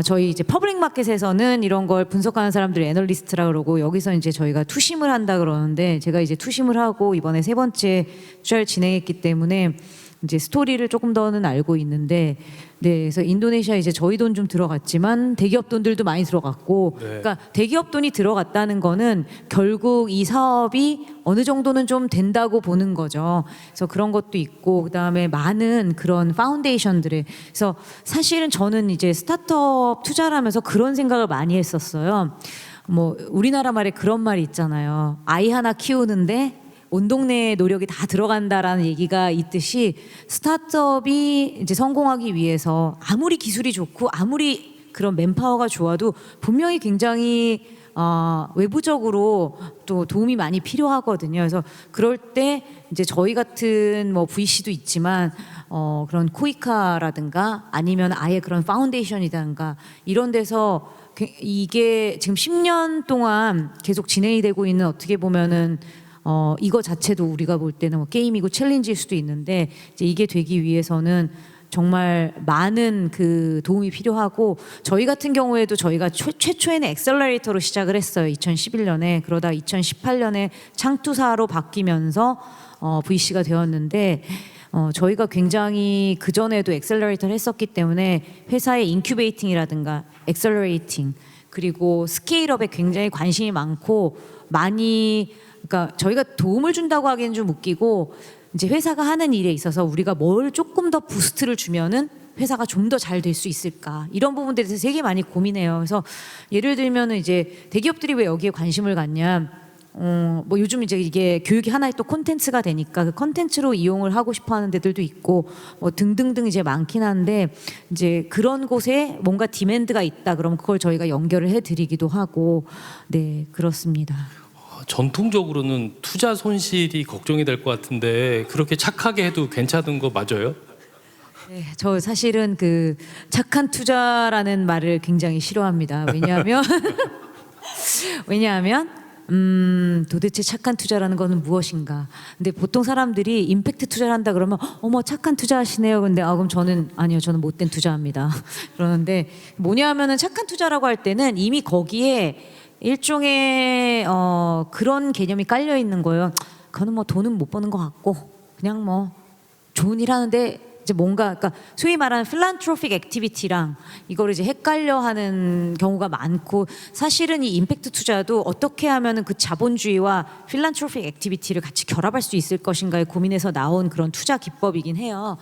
E: 저희 이제 퍼블릭 마켓에서는 이런 걸 분석하는 사람들이 애널리스트라 그러고, 여기서 이제 저희가 투심을 한다 그러는데, 제가 이제 투심을 하고 이번에 세 번째 투자를 진행했기 때문에 이제 스토리를 조금 더는 알고 있는데, 네, 그래서 인도네시아 이제 저희 돈 좀 들어갔지만 대기업 돈들도 많이 들어갔고,
C: 네.
E: 그러니까 대기업 돈이 들어갔다는 거는 결국 이 사업이 어느 정도는 좀 된다고 보는 거죠. 그래서 그런 것도 있고, 그다음에 많은 그런 파운데이션들에, 그래서 사실은 저는 이제 스타트업 투자를 하면서 그런 생각을 많이 했었어요. 뭐 우리나라 말에 그런 말이 있잖아요. 아이 하나 키우는데 온 동네의 노력이 다 들어간다라는 얘기가 있듯이, 스타트업이 이제 성공하기 위해서 아무리 기술이 좋고 아무리 그런 맨파워가 좋아도 분명히 굉장히 외부적으로 또 도움이 많이 필요하거든요. 그래서 그럴 때 이제 저희 같은 뭐 VC도 있지만 그런 코이카라든가 아니면 아예 그런 파운데이션이든가 이런 데서 이게 지금 10년 동안 계속 진행이 되고 있는, 어떻게 보면은 이거 자체도 우리가 볼 때는 뭐 게임이고 챌린지일 수도 있는데, 이제 이게 되기 위해서는 정말 많은 그 도움이 필요하고, 저희 같은 경우에도 저희가 최초에는 엑셀러레이터로 시작을 했어요. 2011년에. 그러다 2018년에 창투사로 바뀌면서 VC가 되었는데, 저희가 굉장히 그전에도 엑셀러레이터를 했었기 때문에 회사의 인큐베이팅이라든가 엑셀러레이팅, 그리고 스케일업에 굉장히 관심이 많고, 많이, 그러니까 저희가 도움을 준다고 하기엔 좀 웃기고, 이제 회사가 하는 일에 있어서 우리가 뭘 조금 더 부스트를 주면은 회사가 좀 더 잘 될 수 있을까, 이런 부분들에 대해서 되게 많이 고민해요. 그래서 예를 들면은 이제 대기업들이 왜 여기에 관심을 갖냐, 뭐 요즘 이제 이게 교육이 하나의 또 콘텐츠가 되니까 그 콘텐츠로 이용을 하고 싶어하는 데들도 있고 뭐 등등등 이제 많긴 한데, 이제 그런 곳에 뭔가 디맨드가 있다 그러면 그걸 저희가 연결을 해드리기도 하고, 네, 그렇습니다.
C: 전통적으로는 투자 손실이 걱정이 될 것 같은데 그렇게 착하게 해도 괜찮은 거 맞아요?
E: 네, 저 사실은 그 착한 투자라는 말을 굉장히 싫어합니다. 왜냐하면 도대체 착한 투자라는 것은 무엇인가? 근데 보통 사람들이 임팩트 투자를 한다 그러면 어머 착한 투자하시네요. 근데 그럼 저는 아니요, 저는 못된 투자합니다. 그러는데 뭐냐면은 착한 투자라고 할 때는 이미 거기에 일종의 그런 개념이 깔려 있는 거예요. 그거는 뭐 돈은 못 버는 것 같고 그냥 뭐 좋은 일 하는데, 이제 뭔가, 그러니까 소위 말하는 필란트로픽 액티비티랑 이거를 이제 헷갈려 하는 경우가 많고, 사실은 이 임팩트 투자도 어떻게 하면은 그 자본주의와 필란트로픽 액티비티를 같이 결합할 수 있을 것인가에 고민해서 나온 그런 투자 기법이긴 해요.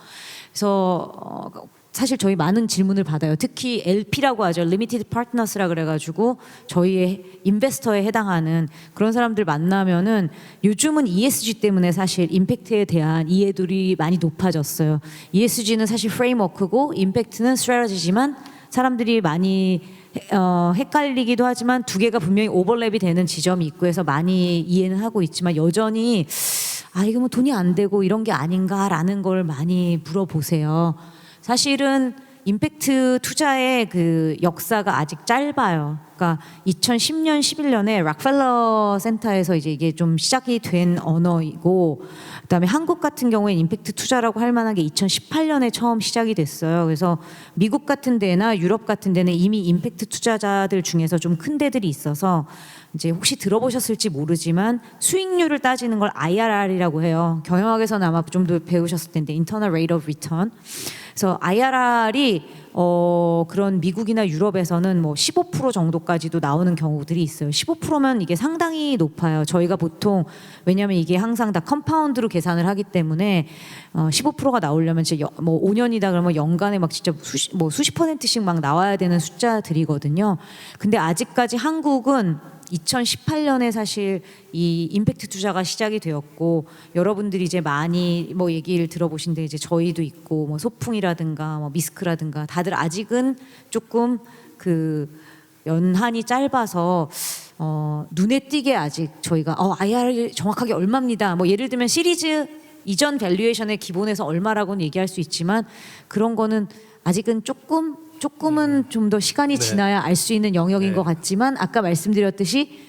E: 그래서 사실 저희 많은 질문을 받아요. 특히 LP라고 하죠. Limited Partners라 그래가지고 저희의 인베스터에 해당하는 그런 사람들 만나면은, 요즘은 ESG 때문에 사실 임팩트에 대한 이해들이 많이 높아졌어요. ESG는 사실 프레임워크고 임팩트는 스트래티지만 사람들이 많이 헷갈리기도 하지만 두 개가 분명히 오버랩이 되는 지점이 있고 해서 많이 이해는 하고 있지만, 여전히 이거 뭐 돈이 안 되고 이런 게 아닌가라는 걸 많이 물어보세요. 사실은 임팩트 투자의 그 역사가 아직 짧아요. 그러니까 2010년, 11년에 락펠러 센터에서 이제 이게 좀 시작이 된 언어이고, 그다음에 한국 같은 경우에 임팩트 투자라고 할 만한 게 2018년에 처음 시작이 됐어요. 그래서 미국 같은 데나 유럽 같은 데는 이미 임팩트 투자자들 중에서 좀 큰 데들이 있어서, 이제 혹시 들어보셨을지 모르지만 수익률을 따지는 걸 IRR이라고 해요. 경영학에서는 아마 좀 더 배우셨을 텐데, Internal Rate of Return. 그래서 IRR이 그런 미국이나 유럽에서는 뭐 15% 정도까지도 나오는 경우들이 있어요. 15%면 이게 상당히 높아요. 저희가 보통, 왜냐하면 이게 항상 다 컴파운드로 계산을 하기 때문에 15%가 나오려면 진짜 뭐 5년이다 그러면 연간에 막 진짜 수십 %씩 막 나와야 되는 숫자들이거든요. 근데 아직까지 한국은 2018년에 사실 이 임팩트 투자가 시작이 되었고, 여러분들이 이제 많이 뭐 얘기를 들어보신데, 이제 저희도 있고 뭐 소풍이라든가 뭐 미스크라든가 다들 아직은 조금 그 연한이 짧아서 눈에 띄게 아직 저희가 IRR 정확하게 얼마입니다. 뭐 예를 들면 시리즈 이전 밸류에이션의 기본에서 얼마라고는 얘기할 수 있지만, 그런 거는 아직은 조금은 좀 더 시간이 지나야 알 수 있는 영역인 것 같지만, 아까 말씀드렸듯이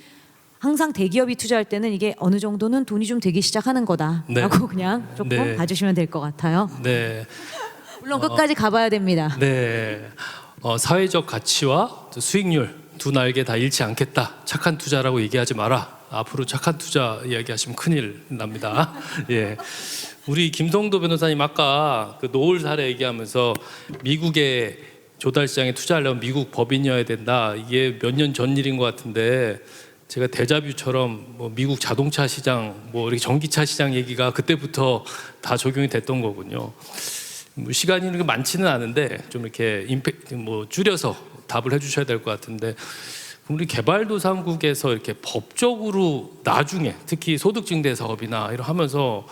E: 항상 대기업이 투자할 때는 이게 어느 정도는 돈이 좀 되기 시작하는 거다라고 그냥 조금 봐주시면 될 것 같아요.
C: 네.
E: 물론 끝까지 가봐야 됩니다.
C: 네. 사회적 가치와 수익률 두 날개 다 잃지 않겠다. 착한 투자라고 얘기하지 마라. 앞으로 착한 투자 이야기하시면 큰일 납니다. 예, 우리 김성도 변호사님 아까 그 노을 사례 얘기하면서 미국의 조달 시장에 투자하려면 미국 법인이어야 된다. 이게 몇 년 전 일인 것 같은데 제가 데자뷰처럼 뭐 미국 자동차 시장, 뭐 이렇게 전기차 시장 얘기가 그때부터 다 적용이 됐던 거군요. 뭐 시간이 이렇게 많지는 않은데 좀 이렇게 뭐 줄여서 답을 해주셔야 될 것 같은데. 우리 개발도상국에서 이렇게 법적으로 나중에 특히 소득증대 사업이나 이런 하면서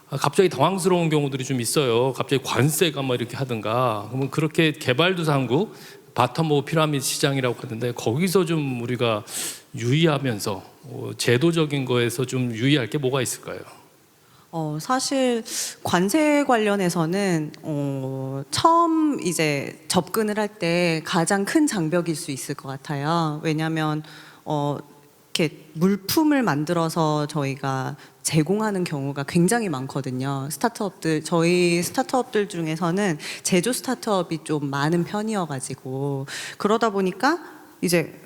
C: 갑자기 당황스러운 경우들이 좀 있어요. 갑자기 관세가 뭐 이렇게 하든가. 그러면 그렇게 개발도상국 바텀 오브 피라미드 시장이라고 하는데 거기서 좀 우리가 유의하면서 제도적인 거에서 좀 유의할 게 뭐가 있을까요?
F: 사실 관세 관련해서는 처음 이제 접근을 할 때 가장 큰 장벽일 수 있을 것 같아요. 왜냐하면 이렇게 물품을 만들어서 저희가 제공하는 경우가 굉장히 많거든요. 저희 스타트업들 중에서는 제조 스타트업이 좀 많은 편이어가지고 그러다 보니까 이제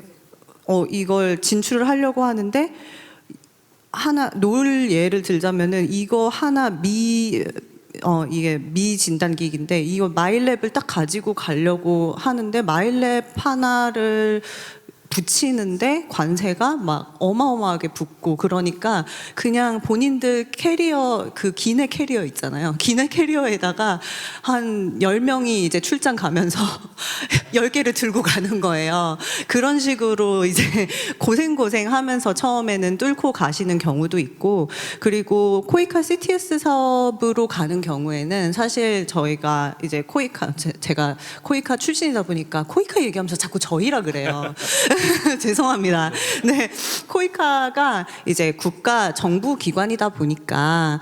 F: 이걸 진출을 하려고 하는데 하나 노을 예를 들자면은 이거 하나 이게 미진단기기인데 이거 마일랩을 딱 가지고 가려고 하는데 마일랩 하나를 붙이는데 관세가 막 어마어마하게 붙고 그러니까 그냥 본인들 캐리어 그 기내 캐리어 있잖아요. 기내 캐리어에다가 한 10명이 이제 출장 가면서 10개를 들고 가는 거예요. 그런 식으로 이제 고생하면서 처음에는 뚫고 가시는 경우도 있고 그리고 코이카 CTS 사업으로 가는 경우에는 사실 저희가 이제 제가 코이카 출신이다 보니까 코이카 얘기하면서 자꾸 저희라 그래요. 죄송합니다. 네, 코이카가 이제 국가 정부 기관이다 보니까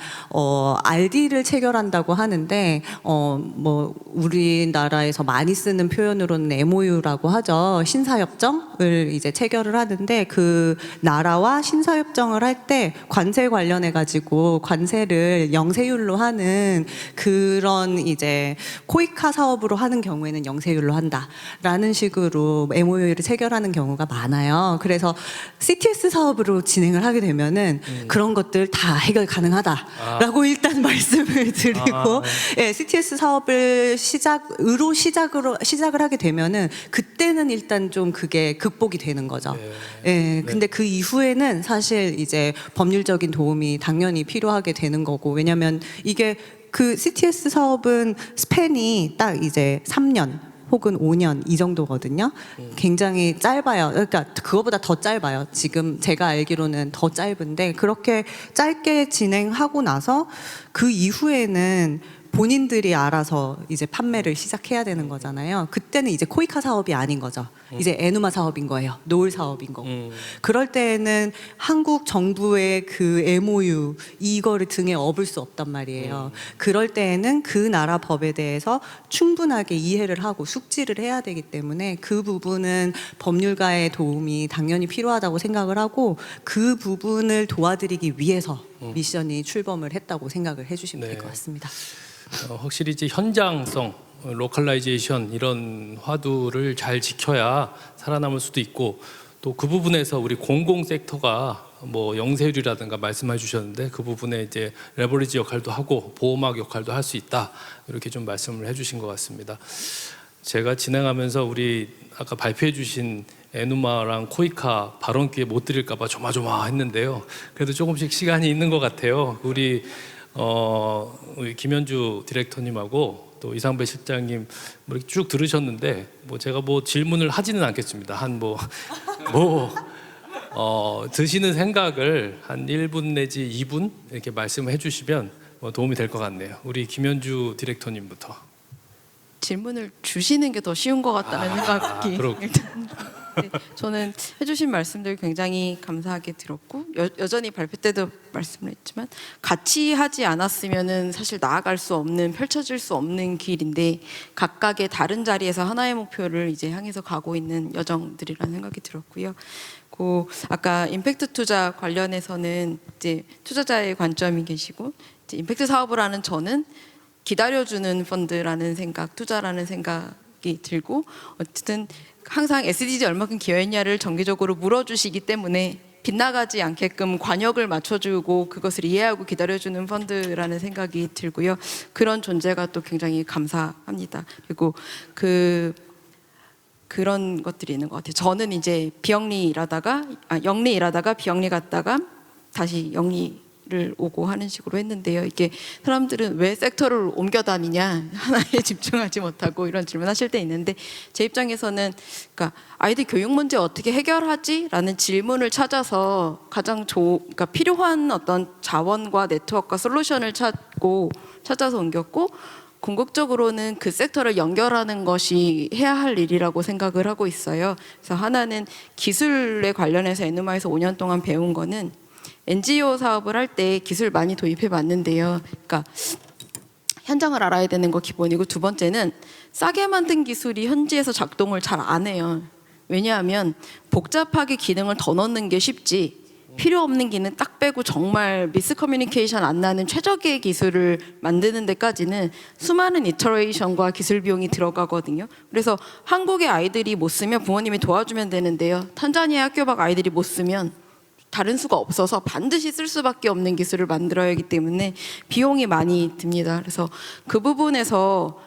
F: RD를 체결한다고 하는데 뭐 우리나라에서 많이 쓰는 표현으로는 MOU라고 하죠. 신사협정을 이제 체결을 하는데 그 나라와 신사협정을 할 때 관세 관련해 가지고 관세를 영세율로 하는 그런 이제 코이카 사업으로 하는 경우에는 영세율로 한다라는 식으로 MOU를 체결하는 경우가 많아요. 그래서 CTS 사업으로 진행을 하게 되면은 그런 것들 다 해결 가능하다라고 일단 말씀을 드리고 예, CTS 사업을 시작을 하게 되면은 그때는 일단 좀 그게 극복이 되는 거죠. 예, 근데 그 이후에는 사실 이제 법률적인 도움이 당연히 필요하게 되는 거고 왜냐면 이게 그 CTS 사업은 스팬이 딱 이제 3년 혹은 5년 이 정도거든요. 굉장히 짧아요. 그러니까 그거보다 더 짧아요. 지금 제가 알기로는 더 짧은데 그렇게 짧게 진행하고 나서 그 이후에는 본인들이 알아서 이제 판매를 시작해야 되는 거잖아요. 그때는 이제 코이카 사업이 아닌 거죠. 이제 에누마 사업인 거예요. 노을 사업인 거고. 그럴 때에는 한국 정부의 그 MOU 이거를 등에 업을 수 없단 말이에요. 그럴 때에는 그 나라 법에 대해서 충분하게 이해를 하고 숙지를 해야 되기 때문에 그 부분은 법률가의 도움이 당연히 필요하다고 생각을 하고 그 부분을 도와드리기 위해서 미션이 출범을 했다고 생각을 해주시면 될 것 같습니다.
C: 확실히 이제 현장성, 로컬라이제이션 이런 화두를 잘 지켜야 살아남을 수도 있고 또 그 부분에서 우리 공공 섹터가 뭐 영세율이라든가 말씀해 주셨는데 그 부분에 이제 레버리지 역할도 하고 보호막 역할도 할 수 있다 이렇게 좀 말씀을 해주신 것 같습니다. 제가 진행하면서 우리 아까 발표해 주신 에누마랑 코이카 발언 기회 못 드릴까봐 조마조마했는데요. 그래도 조금씩 시간이 있는 것 같아요. 우리 김현주 디렉터님하고 또 이상배 실장님 이렇게 쭉 들으셨는데 뭐 제가 뭐 질문을 하지는 않겠습니다. 한 드시는 생각을 한 1분 내지 2분 이렇게 말씀해 주시면 뭐 도움이 될 것 같네요. 우리 김현주 디렉터님부터.
G: 질문을 주시는 게 더 쉬운 것 같다는 생각이 일단 네, 저는 해주신 말씀들 굉장히 감사하게 들었고 여전히 발표 때도 말씀을 했지만 같이 하지 않았으면은 사실 나아갈 수 없는 펼쳐질 수 없는 길인데 각각의 다른 자리에서 하나의 목표를 이제 향해서 가고 있는 여정들이라는 생각이 들었고요. 그 아까 임팩트 투자 관련해서는 이제 투자자의 관점이 계시고 이제 임팩트 사업을 하는 저는 기다려주는 펀드라는 생각, 투자라는 생각이 들고 어쨌든 항상 SDG 얼마큼 기여했냐를 정기적으로 물어주시기 때문에 빗나가지 않게끔 관역을 맞춰주고 그것을 이해하고 기다려주는 펀드라는 생각이 들고요. 그런 존재가 또 굉장히 감사합니다. 그리고 그런 것들이 있는 것 같아요. 저는 이제 영리 일하다가 비영리 갔다가 다시 영리를 오고 하는 식으로 했는데요. 이게 사람들은 왜 섹터를 옮겨 다니냐, 하나에 집중하지 못하고 이런 질문하실 때 있는데, 제 입장에서는 그러니까 아이들 교육 문제 어떻게 해결하지라는 질문을 찾아서 그러니까 필요한 어떤 자원과 네트워크와 솔루션을 찾아서 옮겼고, 궁극적으로는 그 섹터를 연결하는 것이 해야 할 일이라고 생각을 하고 있어요. 그래서 하나는 기술에 관련해서 NMI에서 5년 동안 배운 거는 NGO 사업을 할 때 기술 많이 도입해 봤는데요. 그러니까 현장을 알아야 되는 거 기본이고, 두 번째는 싸게 만든 기술이 현지에서 작동을 잘 안 해요. 왜냐하면 복잡하게 기능을 더 넣는 게 쉽지, 필요 없는 기능 딱 빼고 정말 미스 커뮤니케이션 안 나는 최적의 기술을 만드는 데까지는 수많은 이터레이션과 기술 비용이 들어가거든요. 그래서 한국의 아이들이 못 쓰면 부모님이 도와주면 되는데요. 탄자니아 학교 밖 아이들이 못 쓰면 다른 수가 없어서 반드시 쓸 수밖에 없는 기술을 만들어야 하기 때문에 비용이 많이 듭니다. 그래서 그 부분에서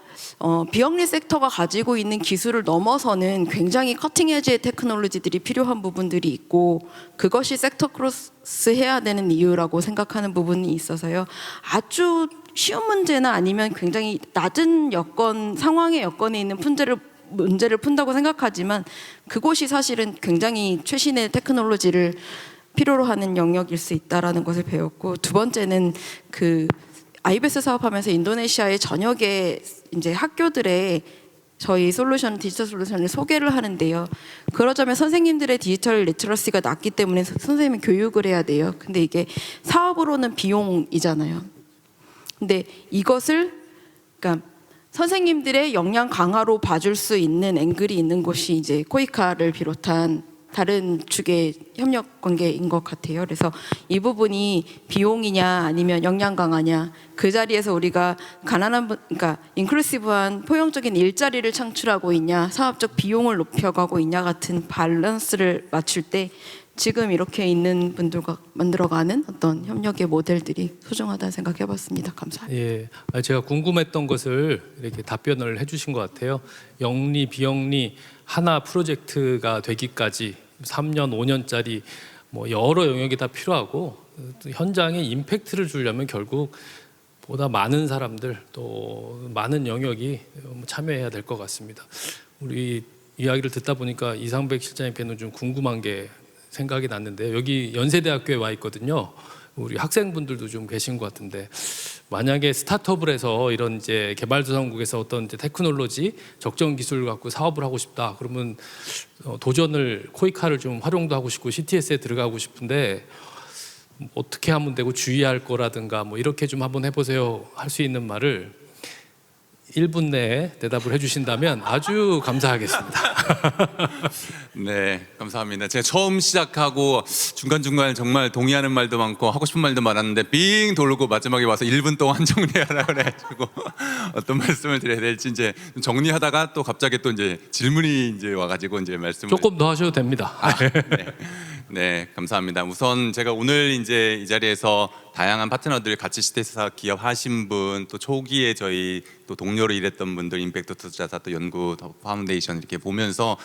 G: 비영리 섹터가 가지고 있는 기술을 넘어서는 굉장히 커팅 에지의 테크놀로지들이 필요한 부분들이 있고, 그것이 섹터 크로스 해야 되는 이유라고 생각하는 부분이 있어서요. 아주 쉬운 문제나 아니면 굉장히 낮은 상황의 여건에 있는 문제를 푼다고 생각하지만, 그곳이 사실은 굉장히 최신의 테크놀로지를 필요로 하는 영역일 수 있다라는 것을 배웠고, 두 번째는 IBS 사업하면서 인도네시아의 전역의 이제 학교들의 저희 디지털 솔루션을 소개를 하는데요. 그러자면 선생님들의 디지털 리터러시가 낮기 때문에 선생님이 교육을 해야 돼요. 근데 이게 사업으로는 비용이잖아요. 근데 이것을 그러니까 선생님들의 역량 강화로 봐줄 수 있는 앵글이 있는 곳이 이제 코이카를 비롯한 다른 축의 협력 관계인 것 같아요. 그래서 이 부분이 비용이냐 아니면 역량 강화냐, 그 자리에서 우리가 그러니까 인클루시브한 포용적인 일자리를 창출하고 있냐, 사업적 비용을 높여가고 있냐 같은 밸런스를 맞출 때 지금 이렇게 있는 분들과 만들어가는 어떤 협력의 모델들이 소중하다는 생각해봤습니다. 감사합니다.
C: 예, 제가 궁금했던 것을 이렇게 답변을 해주신 것 같아요. 영리, 비영리 하나 프로젝트가 되기까지 3년, 5년짜리 뭐 여러 영역이 다 필요하고, 현장에 임팩트를 주려면 결국 보다 많은 사람들 또 많은 영역이 참여해야 될 것 같습니다. 우리 이야기를 듣다 보니까 이상백 실장님께는 좀 궁금한 게 생각이 났는데, 여기 연세대학교에 와 있거든요. 우리 학생분들도 좀 계신 것 같은데, 만약에 스타트업을 해서 이런 이제 개발도상국에서 어떤 이제 테크놀로지 적정 기술을 갖고 사업을 하고 싶다, 그러면 도전을 코이카를 좀 활용도 하고 싶고 CTS에 들어가고 싶은데 어떻게 하면 되고 주의할 거라든가 뭐 이렇게 좀 한번 해보세요 할 수 있는 말을 1분 내에 대답을 해주신다면 아주 감사하겠습니다.
H: 네, 감사합니다. 제가 처음 시작하고 중간중간 정말 동의하는 말도 많고 하고 싶은 말도 많았는데 빙 돌고 마지막에 와서 1분 동안 정리하라 그래가지고 어떤 말씀을 드려야 될지 이제 정리하다가 또 갑자기 또 이제 질문이 이제 와가지고 이제 말씀을
C: 조금 더 하셔도 됩니다.
H: 네. 네, 감사합니다. 우선 제가 오늘 이제 이 자리에서 다양한 파트너들 같이 시대사 기업 하신 분, 또 초기에 저희 또 동료로 일했던 분들, 임팩트 투자사 또 연구 파운데이션 이렇게 보면서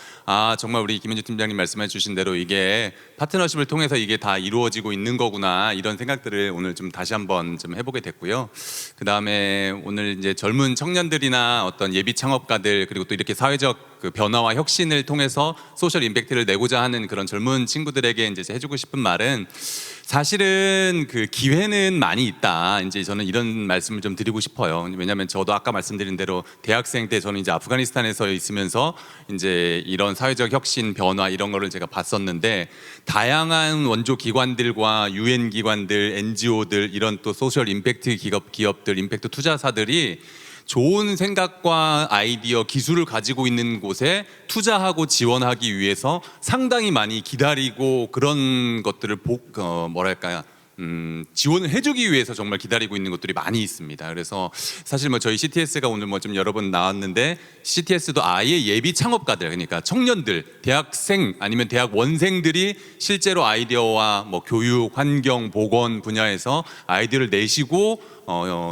H: 정말 우리 김현주 팀장님 말씀해 주신 대로 이게 파트너십을 통해서 이게 다 이루어지고 있는 거구나, 이런 생각들을 오늘 좀 다시 한번 좀 해보게 됐고요. 그 다음에 오늘 이제 젊은 청년들이나 어떤 예비 창업가들, 그리고 또 이렇게 사회적 그 변화와 혁신을 통해서 소셜 임팩트를 내고자 하는 그런 젊은 친구들에게 이제 해주고 싶은 말은, 사실은 그 기회는 많이 있다. 이제 저는 이런 말씀을 좀 드리고 싶어요. 왜냐하면 저도 아까 말씀드린 대로 대학생 때 저는 이제 아프가니스탄에서 있으면서 이제 이런 사회적 혁신, 변화 이런 거를 제가 봤었는데, 다양한 원조 기관들과 UN 기관들, NGO들, 이런 또 소셜 임팩트 기업들, 임팩트 투자사들이 좋은 생각과 아이디어, 기술을 가지고 있는 곳에 투자하고 지원하기 위해서 상당히 많이 기다리고 그런 것들을 지원을 해주기 위해서 정말 기다리고 있는 것들이 많이 있습니다. 그래서 사실 뭐 저희 CTS가 오늘 뭐 좀 여러 번 나왔는데 CTS도 아예 예비 창업가들, 그러니까 청년들, 대학생 아니면 대학원생들이 실제로 아이디어와 뭐 교육, 환경, 보건 분야에서 아이디어를 내시고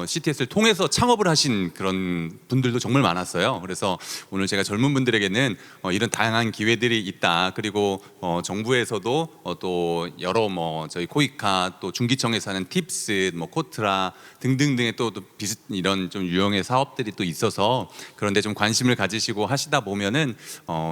H: CTS를 통해서 창업을 하신 그런 분들도 정말 많았어요. 그래서 오늘 제가 젊은 분들에게는 이런 다양한 기회들이 있다. 그리고 정부에서도 또 여러 뭐 저희 코이카 또 중기청에서 하는 팁스, 뭐 코트라 등등등의 또 비슷 이런 좀 유형의 사업들이 또 있어서 그런데 좀 관심을 가지시고 하시다 보면은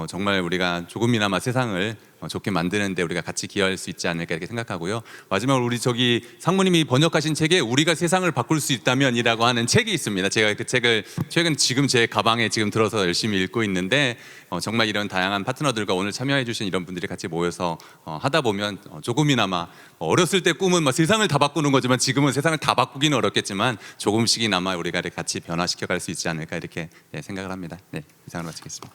H: 정말 우리가 조금이나마 세상을 좋게 만드는데 우리가 같이 기여할 수 있지 않을까 이렇게 생각하고요. 마지막으로 우리 저기 상무님이 번역하신 책에 우리가 세상을 바꿀 수 있다면이라고 하는 책이 있습니다. 제가 그 책을 최근 지금 제 가방에 지금 들어서 열심히 읽고 있는데 정말 이런 다양한 파트너들과 오늘 참여해주신 이런 분들이 같이 모여서 하다 보면 조금이나마 어렸을 때 꿈은 막 세상을 다 바꾸는 거지만 지금은 세상을 다 바꾸기는 어렵겠지만 조금씩이나마 우리가 같이 변화시켜 갈 수 있지 않을까 이렇게 생각을 합니다. 네, 이상으로 마치겠습니다.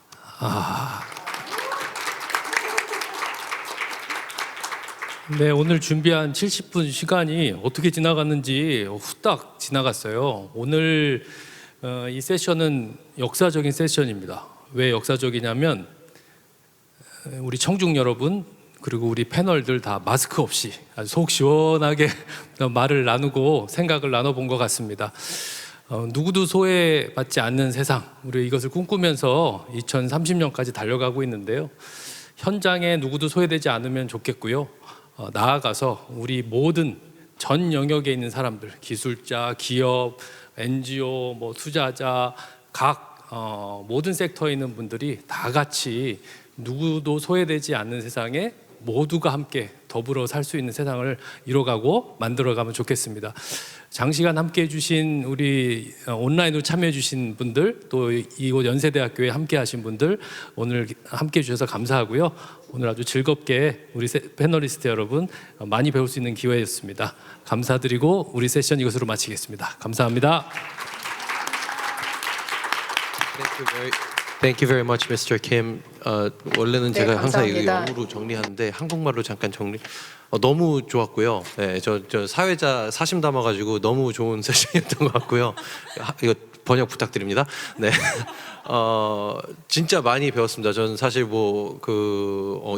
C: 네, 오늘 준비한 70분 시간이 어떻게 지나갔는지 후딱 지나갔어요. 오늘 이 세션은 역사적인 세션입니다. 왜 역사적이냐면 우리 청중 여러분 그리고 우리 패널들 다 마스크 없이 아주 속 시원하게 말을 나누고 생각을 나눠본 것 같습니다. 누구도 소외받지 않는 세상, 우리 이것을 꿈꾸면서 2030년까지 달려가고 있는데요. 현장에 누구도 소외되지 않으면 좋겠고요. 나아가서 우리 모든 전 영역에 있는 사람들, 기술자, 기업, NGO, 뭐 투자자, 각 모든 섹터에 있는 분들이 다 같이 누구도 소외되지 않는 세상에 모두가 함께 더불어 살 수 있는 세상을 이뤄가고 만들어가면 좋겠습니다. 장시간 함께해 주신 우리 온라인으로 참여해 주신 분들, 또 이곳 연세대학교에 함께 하신 분들 오늘 함께해 주셔서 감사하고요. 오늘 아주 즐겁게 우리 패널리스트 여러분 많이 배울 수 있는 기회였습니다. 감사드리고 우리 세션 이것으로 마치겠습니다. 감사합니다.
A: Thank you very much, Mr. Kim. 원래는
B: 네,
A: 제가 항상 이거
B: 감사합니다.
A: 영어로 정리하는데 한국말로 잠깐 정리. 너무 좋았고요. 네, 저 사회자 사심 담아가지고 너무 좋은 세션이었던 것 같고요. 이거 번역 부탁드립니다. 네, 진짜 많이 배웠습니다. 저는 사실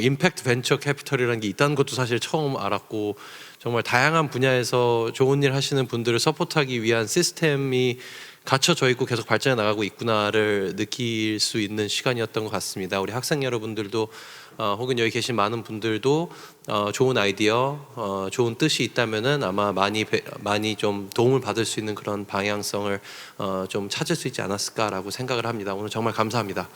A: 임팩트 벤처 캐피털이라는 게 있다는 것도 사실 처음 알았고 정말 다양한 분야에서 좋은 일 하시는 분들을 서포트하기 위한 시스템이 갖춰져 있고 계속 발전해 나가고 있구나를 느낄 수 있는 시간이었던 것 같습니다. 우리 학생 여러분들도 혹은 여기 계신 많은 분들도 좋은 아이디어, 좋은 뜻이 있다면은 아마 많이 좀 도움을 받을 수 있는 그런 방향성을 좀 찾을 수 있지 않았을까라고 생각을 합니다. 오늘 정말 감사합니다.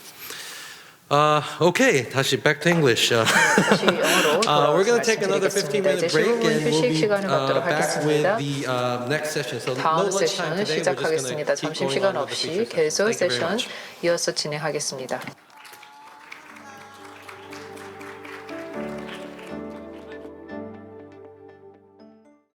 A: Okay, 다시 back to English.
B: 다시 영어로
A: We're going to take another
B: 말씀드리겠습니다.
A: 15-minute
B: 이제
A: break
B: 15분
A: and we'll
B: 휴식
A: be
B: 시간을 갖도록
A: back with
B: 하겠습니다.
A: the next session. So no
B: 다음
A: lunch time
B: 세션을
A: today. We're just going to
B: 시작하겠습니다.
A: keep
B: 점심
A: going
B: 시간
A: on with the
B: 없이
A: feature.
B: 계속
A: Thank you very
B: 세션
A: much.
B: 이어서 진행하겠습니다.